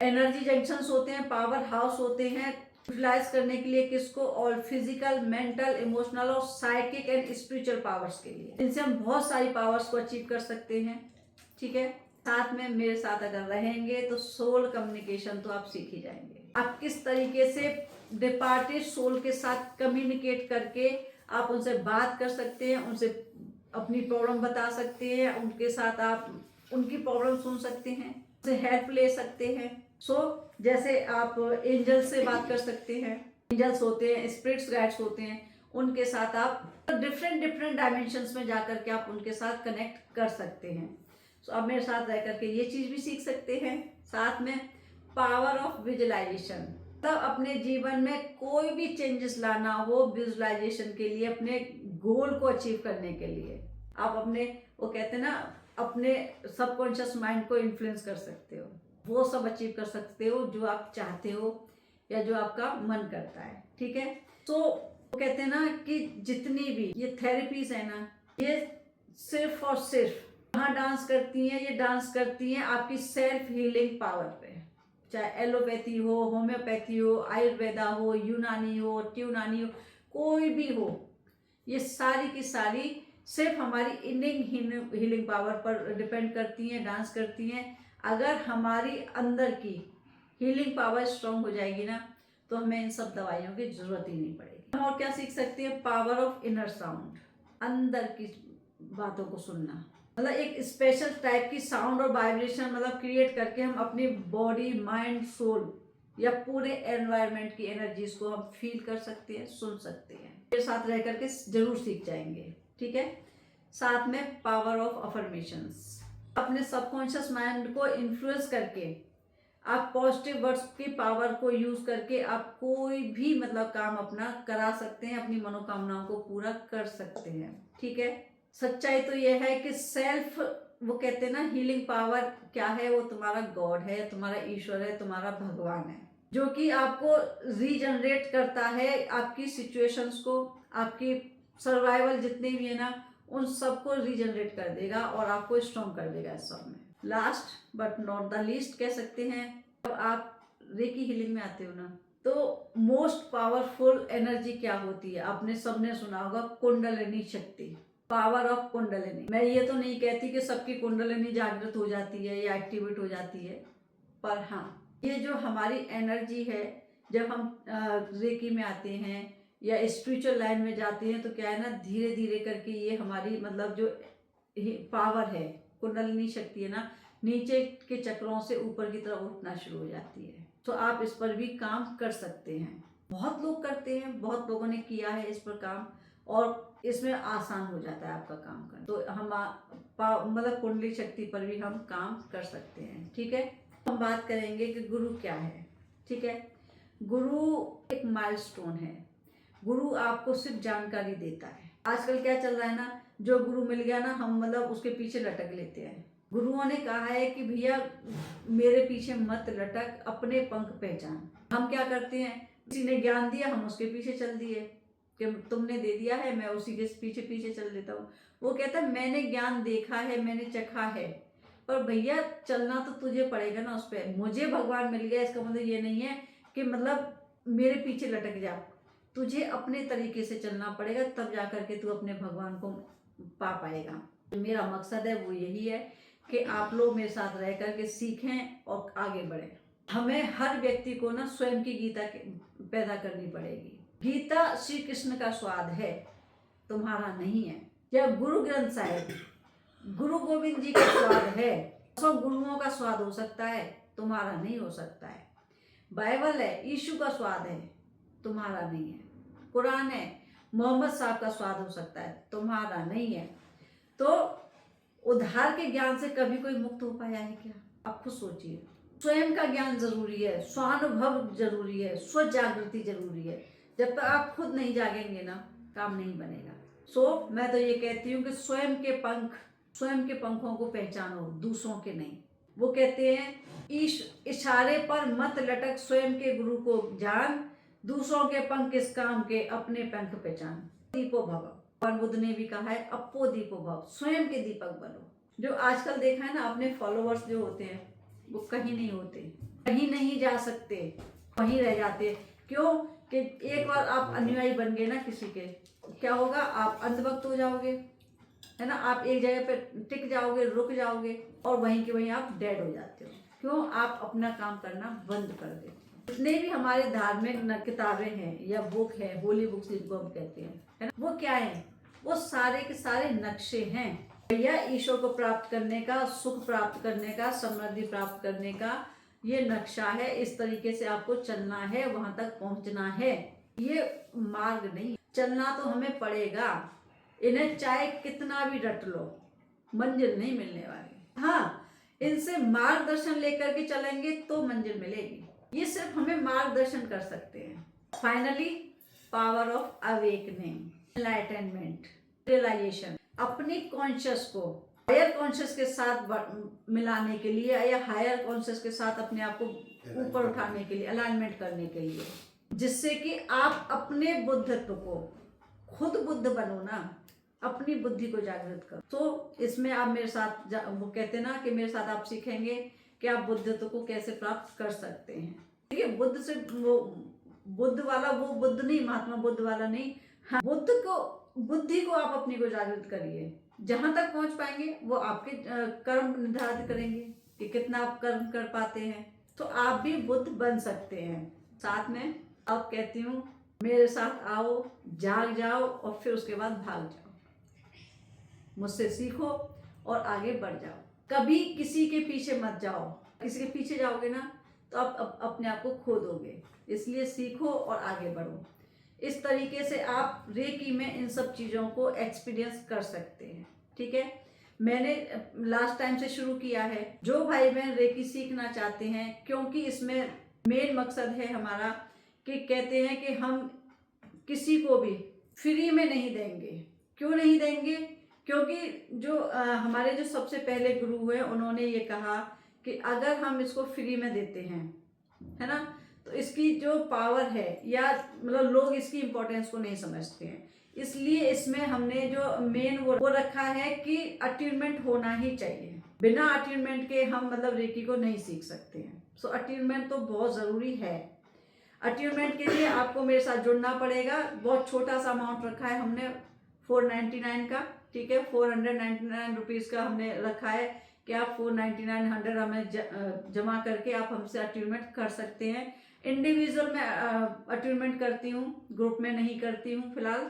A: energy junctions होते हैं, पावर हाउस होते हैं, यूटिलाइज करने के लिए किसको, और फिजिकल, मेंटल, इमोशनल और साइकिक एंड स्पिरिचुअल पावर्स के लिए। इनसे हम बहुत सारी पावर्स को अचीव कर सकते हैं। ठीक है, साथ में मेरे साथ अगर रहेंगे तो सोल कम्युनिकेशन तो आप सीख ही जाएंगे। आप किस तरीके से डिपार्टेड सोल के साथ कम्युनिकेट करके आप उनसे बात कर सकते हैं, उनसे अपनी प्रॉब्लम बता सकते हैं, उनके साथ आप उनकी प्रॉब्लम सुन सकते हैं, उनसे हेल्प ले सकते हैं। जैसे आप एंजल से बात कर सकते हैं, एंजल्स होते हैं, स्पिरिट्स गाइड्स होते हैं, उनके साथ आप डिफरेंट डायमेंशंस में जाकर के आप उनके साथ कनेक्ट कर सकते हैं। आप मेरे साथ रह करके ये चीज भी सीख सकते हैं। साथ में पावर ऑफ विजुअलाइजेशन, तब अपने जीवन में कोई भी चेंजेस लाना हो विजुअलाइजेशन के लिए, अपने गोल को अचीव करने के लिए आप अपने, वो कहते हैं ना, अपने सबकॉन्शियस माइंड को इन्फ्लुएंस कर सकते हो, वो सब अचीव कर सकते हो जो आप चाहते हो या जो आपका मन करता है। ठीक है, तो वो कहते हैं ना कि जितनी भी ये थेरेपीज है ना, ये सिर्फ और सिर्फ कहाँ डांस करती हैं, ये डांस करती हैं आपकी सेल्फ हीलिंग पावर पे। चाहे एलोपैथी हो, होम्योपैथी हो, आयुर्वेदा हो, यूनानी हो, ट्यूनानी हो, कोई भी हो, ये सारी की सारी सिर्फ हमारी इनिंग हीलिंग पावर पर डिपेंड करती हैं, डांस करती हैं। अगर हमारी अंदर की हीलिंग पावर स्ट्रांग हो जाएगी ना, तो हमें इन सब दवाइयों की जरूरत ही नहीं पड़ेगी। हम और क्या सीख सकते हैं, पावर ऑफ इनर साउंड, अंदर की बातों को सुनना, मतलब एक स्पेशल टाइप की साउंड और वाइब्रेशन मतलब क्रिएट करके हम अपनी बॉडी, माइंड, सोल या पूरे एनवायरनमेंट की एनर्जीज को हम फील कर सकते हैं, सुन सकते हैं। मेरे साथ रह करके जरूर सीख जाएंगे। ठीक है, साथ में पावर ऑफ अफर्मेशंस, अपने सबकॉन्शियस माइंड को इन्फ्लुएंस करके आप पॉजिटिव वर्ड्स की पावर को यूज करके आप कोई भी मतलब काम अपना करा सकते हैं, अपनी मनोकामनाओं को पूरा कर सकते हैं। ठीक है, सच्चाई तो यह है कि सेल्फ, वो कहते हैं ना, हीलिंग पावर क्या है, वो तुम्हारा गॉड है, तुम्हारा ईश्वर है, तुम्हारा भगवान है, जो कि आपको रीजनरेट करता है, आपकी सिचुएशंस को, आपकी सर्वाइवल जितने भी है ना, उन सबको रीजनरेट कर देगा और आपको स्ट्रॉन्ग कर देगा इस सब में। Last but not the least कह सकते हैं, जब आप रेकी हीलिंग में आते हो ना, तो मोस्ट पावरफुल एनर्जी क्या होती है, आपने सबने सुना होगा, कुंडलिनी शक्ति, पावर ऑफ कुंडलिनी। मैं ये तो नहीं कहती कि सबकी कुंडलिनी जागृत हो जाती है या एक्टिवेट हो जाती है, पर हाँ, ये जो हमारी एनर्जी है, जब हम रेकी में आते हैं या स्पिरिचुअल लाइन में जाते हैं, तो क्या है ना, धीरे धीरे करके ये हमारी मतलब जो पावर है, कुंडलिनी शक्ति है ना, नीचे के चक्रों से ऊपर की तरफ उठना शुरू हो जाती है। तो आप इस पर भी काम कर सकते हैं। बहुत लोग करते हैं, बहुत लोगों ने किया है इस पर काम, और इसमें आसान हो जाता है आपका काम करना। तो हम मतलब कुंडली शक्ति पर भी हम काम कर सकते हैं। ठीक है, हम बात करेंगे कि गुरु क्या है। ठीक है, गुरु एक माइलस्टोन है। गुरु आपको सिर्फ जानकारी देता है। आजकल क्या चल रहा है ना, जो गुरु मिल गया ना, हम मतलब उसके पीछे लटक लेते हैं। गुरुओं ने कहा है कि भैया मेरे पीछे मत लटक, अपने पंख पहचान। हम क्या करते हैं, किसी ने ज्ञान दिया, हम उसके पीछे चल दिए कि तुमने दे दिया है, मैं उसी के पीछे पीछे चल देता हूँ। वो कहता है मैंने ज्ञान देखा है, मैंने चखा है, पर भैया चलना तो तुझे पड़ेगा ना उस पर। मुझे भगवान मिल गया इसका मतलब ये नहीं है कि मतलब मेरे पीछे लटक जा। तुझे अपने तरीके से चलना पड़ेगा, तब जा करके तू अपने भगवान को पा पाएगा। मेरा मकसद है वो यही है कि आप लोग मेरे साथ रह करके सीखें और आगे बढ़ें। हमें हर व्यक्ति को ना स्वयं की गीता पैदा करनी पड़ेगी। गीता श्री कृष्ण का स्वाद है, तुम्हारा नहीं है। या गुरु ग्रंथ साहिब, गुरु गोविंद जी का स्वाद है, 100 गुरुओं का स्वाद हो सकता है, तुम्हारा नहीं हो सकता है। बाइबल है, यीशु का स्वाद है, तुम्हारा नहीं है। कुरान है, मोहम्मद साहब का स्वाद हो सकता है, तुम्हारा नहीं है। तो उधार के ज्ञान से कभी कोई मुक्त हो पाया है क्या? आप खुद सोचिए। स्वयं का ज्ञान जरूरी है, स्वानुभव जरूरी है, स्व जागृति जरूरी है। जब तक आप खुद नहीं जागेंगे ना, काम नहीं बनेगा। मैं तो ये कहती हूँ कि स्वयं के पंखों को पहचानो, दूसरों के नहीं। वो कहते हैं इशारे पर मत लटक, स्वयं के गुरु को जान, दूसरों के पंख किस काम के, अपने पंख पहचान। दीपो भव, भगवान बुद्ध ने भी कहा है, अपो दीपो भव, स्वयं के दीपक बनो। जो आजकल देखा है ना, अपने फॉलोअर्स जो होते हैं वो कहीं नहीं होते, कहीं नहीं जा सकते, वहीं रह जाते। क्यों? कि एक बार आप अनुयायी बन गए ना किसी के, क्या होगा? आप अंधभक्त हो जाओगे, है ना। आप एक जगह पे टिक जाओगे, रुक जाओगे और वहीं के वहीं आप डेड हो जाते हो। क्यों? आप अपना काम करना बंद कर देते हो। जितने भी हमारे धार्मिक किताबें हैं या बुक है, होली बुक्स जिनको हम कहते हैं, है ना, वो क्या है? वो सारे के सारे नक्शे हैं भैया, ईश्वर को प्राप्त करने का, सुख प्राप्त करने का, समृद्धि प्राप्त करने का ये नक्शा है। इस तरीके से आपको चलना है, वहां तक पहुंचना है। ये मार्ग नहीं, चलना तो हमें पड़ेगा। इन्हें चाहे कितना भी रट लो, मंजिल नहीं मिलने वाली। हाँ, इनसे मार्गदर्शन लेकर के चलेंगे तो मंजिल मिलेगी। ये सिर्फ हमें मार्गदर्शन कर सकते हैं। Finally, power of awakening, enlightenment, realisation. अपनी कॉन्शियस को हायर कॉन्शियस के साथ मिलाने के लिए या हायर कॉन्शियस के साथ अपने आप को ऊपर उठाने के लिए, अलाइनमेंट करने के लिए, जिससे कि आप अपने बुद्धत्व को, खुद बुद्ध बनो ना, अपनी बुद्धि को जागृत करो। तो इसमें आप मेरे साथ वो कहते ना कि मेरे साथ आप सीखेंगे कि आप बुद्धत्व को कैसे प्राप्त कर सकते हैं। ठीक है, बुद्ध से वो बुद्ध वाला वो बुद्ध नहीं, महात्मा बुद्ध वाला नहीं। हाँ, बुद्धि को आप अपनी को जागृत करिए। जहां तक पहुंच पाएंगे वो आपके कर्म निर्धारित करेंगे कि कितना आप कर्म कर पाते हैं। तो आप भी बुद्ध बन सकते हैं। साथ में अब कहती हूँ, मेरे साथ आओ, जाग जाओ और फिर उसके बाद भाग जाओ। मुझसे सीखो और आगे बढ़ जाओ। कभी किसी के पीछे मत जाओ। किसी के पीछे जाओगे ना तो आप अपने आप को खो दोगे। इसलिए सीखो और आगे बढ़ो। इस तरीके से आप रेकी में इन सब चीज़ों को एक्सपीरियंस कर सकते हैं। ठीक है, मैंने लास्ट टाइम से शुरू किया है। जो भाई बहन रेकी सीखना चाहते हैं, क्योंकि इसमें मेन मकसद है हमारा कि कहते हैं कि हम किसी को भी फ्री में नहीं देंगे। क्यों नहीं देंगे? क्योंकि जो हमारे जो सबसे पहले गुरु हुए, उन्होंने ये कहा कि अगर हम इसको फ्री में देते हैं, है ना, तो इसकी जो पावर है, या मतलब लोग इसकी इम्पोर्टेंस को नहीं समझते हैं। इसलिए इसमें हमने जो मेन वो रखा है कि अट्यूनमेंट होना ही चाहिए। बिना अट्यूनमेंट के हम मतलब रेकी को नहीं सीख सकते हैं। सो अट्यूनमेंट तो बहुत ज़रूरी है। अट्यूनमेंट के लिए आपको मेरे साथ जुड़ना पड़ेगा। बहुत छोटा सा अमाउंट रखा है हमने, 499 का। ठीक है, 499 रुपीज़ का हमने रखा है कि आप 499 100 हमें जमा करके आप हमसे अट्यूनमेंट कर सकते हैं। इंडिविजुअल में अट्यूनमेंट करती हूँ, ग्रुप में नहीं करती हूँ फिलहाल।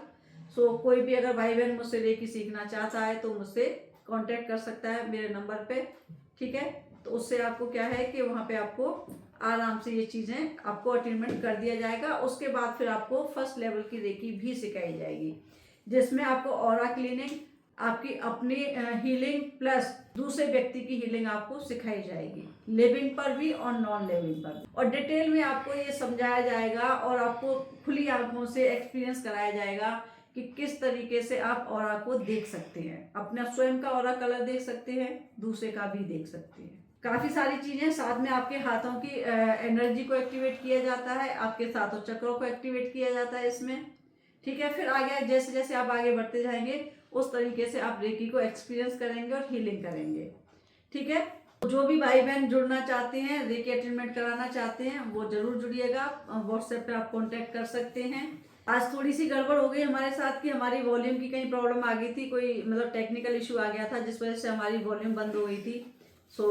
A: कोई भी अगर भाई बहन मुझसे रेकी सीखना चाहता है तो मुझसे कांटेक्ट कर सकता है मेरे नंबर पे। ठीक है, तो उससे आपको क्या है कि वहाँ पे आपको आराम से ये चीज़ें आपको अट्यूनमेंट कर दिया जाएगा। उसके बाद फिर आपको फर्स्ट लेवल की रेकी भी सिखाई जाएगी, जिसमें आपको ऑरा क्लीनिंग, आपकी अपनी हीलिंग प्लस दूसरे व्यक्ति की हीलिंग आपको सिखाई जाएगी, लिविंग पर भी और नॉन लिविंग पर भी। और डिटेल में आपको ये समझाया जाएगा और आपको खुली आंखों से एक्सपीरियंस कराया जाएगा कि किस तरीके से आप ऑरा को देख सकते हैं। अपना स्वयं का ऑरा कलर देख सकते हैं, दूसरे का भी देख सकते हैं। काफ़ी सारी चीज़ें, साथ में आपके हाथों की एनर्जी को एक्टिवेट किया जाता है, आपके सातों चक्रों को एक्टिवेट किया जाता है इसमें। ठीक है, फिर आगे जैसे जैसे आप आगे बढ़ते जाएंगे उस तरीके से आप रेकी को एक्सपीरियंस करेंगे और हीलिंग करेंगे। ठीक है। जो भी भाई बहन जुड़ना चाहते हैं, रेकी अटेनमेंट कराना चाहते हैं, वो जरूर जुड़िएगा। व्हाट्सएप पे आप कांटेक्ट कर सकते हैं। आज थोड़ी सी गड़बड़ हो गई हमारे साथ कि हमारी वॉल्यूम की कहीं प्रॉब्लम आ गई थी, कोई मतलब टेक्निकल इशू आ गया था जिस वजह से हमारी वॉल्यूम बंद हो गई थी। सो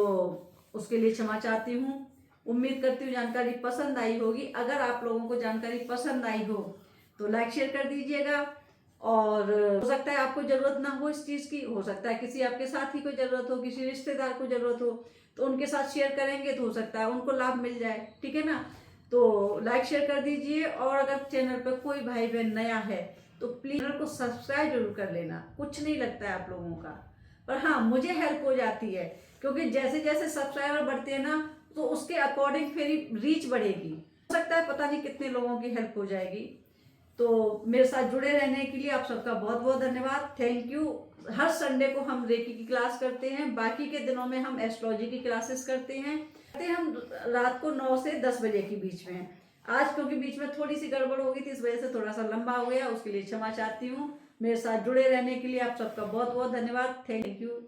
A: उसके लिए क्षमा चाहती हूँ। उम्मीद करती हूँ जानकारी पसंद आई होगी। अगर आप लोगों को जानकारी पसंद आई हो तो लाइक शेयर कर दीजिएगा। और हो सकता है आपको जरूरत ना हो इस चीज़ की, हो सकता है किसी आपके साथी को जरूरत हो, किसी रिश्तेदार को जरूरत हो, तो उनके साथ शेयर करेंगे तो हो सकता है उनको लाभ मिल जाए। ठीक है ना। तो लाइक शेयर कर दीजिए। और अगर चैनल पर कोई भाई बहन नया है तो प्लीज चैनल को सब्सक्राइब जरूर कर लेना। कुछ नहीं लगता है आप लोगों का, पर हाँ मुझे हेल्प हो जाती है, क्योंकि जैसे जैसे सब्सक्राइबर बढ़ते हैं ना तो उसके अकॉर्डिंग फिर रीच बढ़ेगी। हो सकता है पता नहीं कितने लोगों की हेल्प हो जाएगी। तो मेरे साथ जुड़े रहने के लिए आप सबका बहुत बहुत धन्यवाद, थैंक यू। हर संडे को हम रेकी की क्लास करते हैं, बाकी के दिनों में हम एस्ट्रोलॉजी की क्लासेस करते हैं। हम रात को 9 से 10 बजे के बीच में। आज क्योंकि बीच में थोड़ी सी गड़बड़ हो गई थी, इस वजह से थोड़ा सा लंबा हो गया, उसके लिए क्षमा चाहती हूँ। मेरे साथ जुड़े रहने के लिए आप सबका बहुत बहुत धन्यवाद, थैंक यू।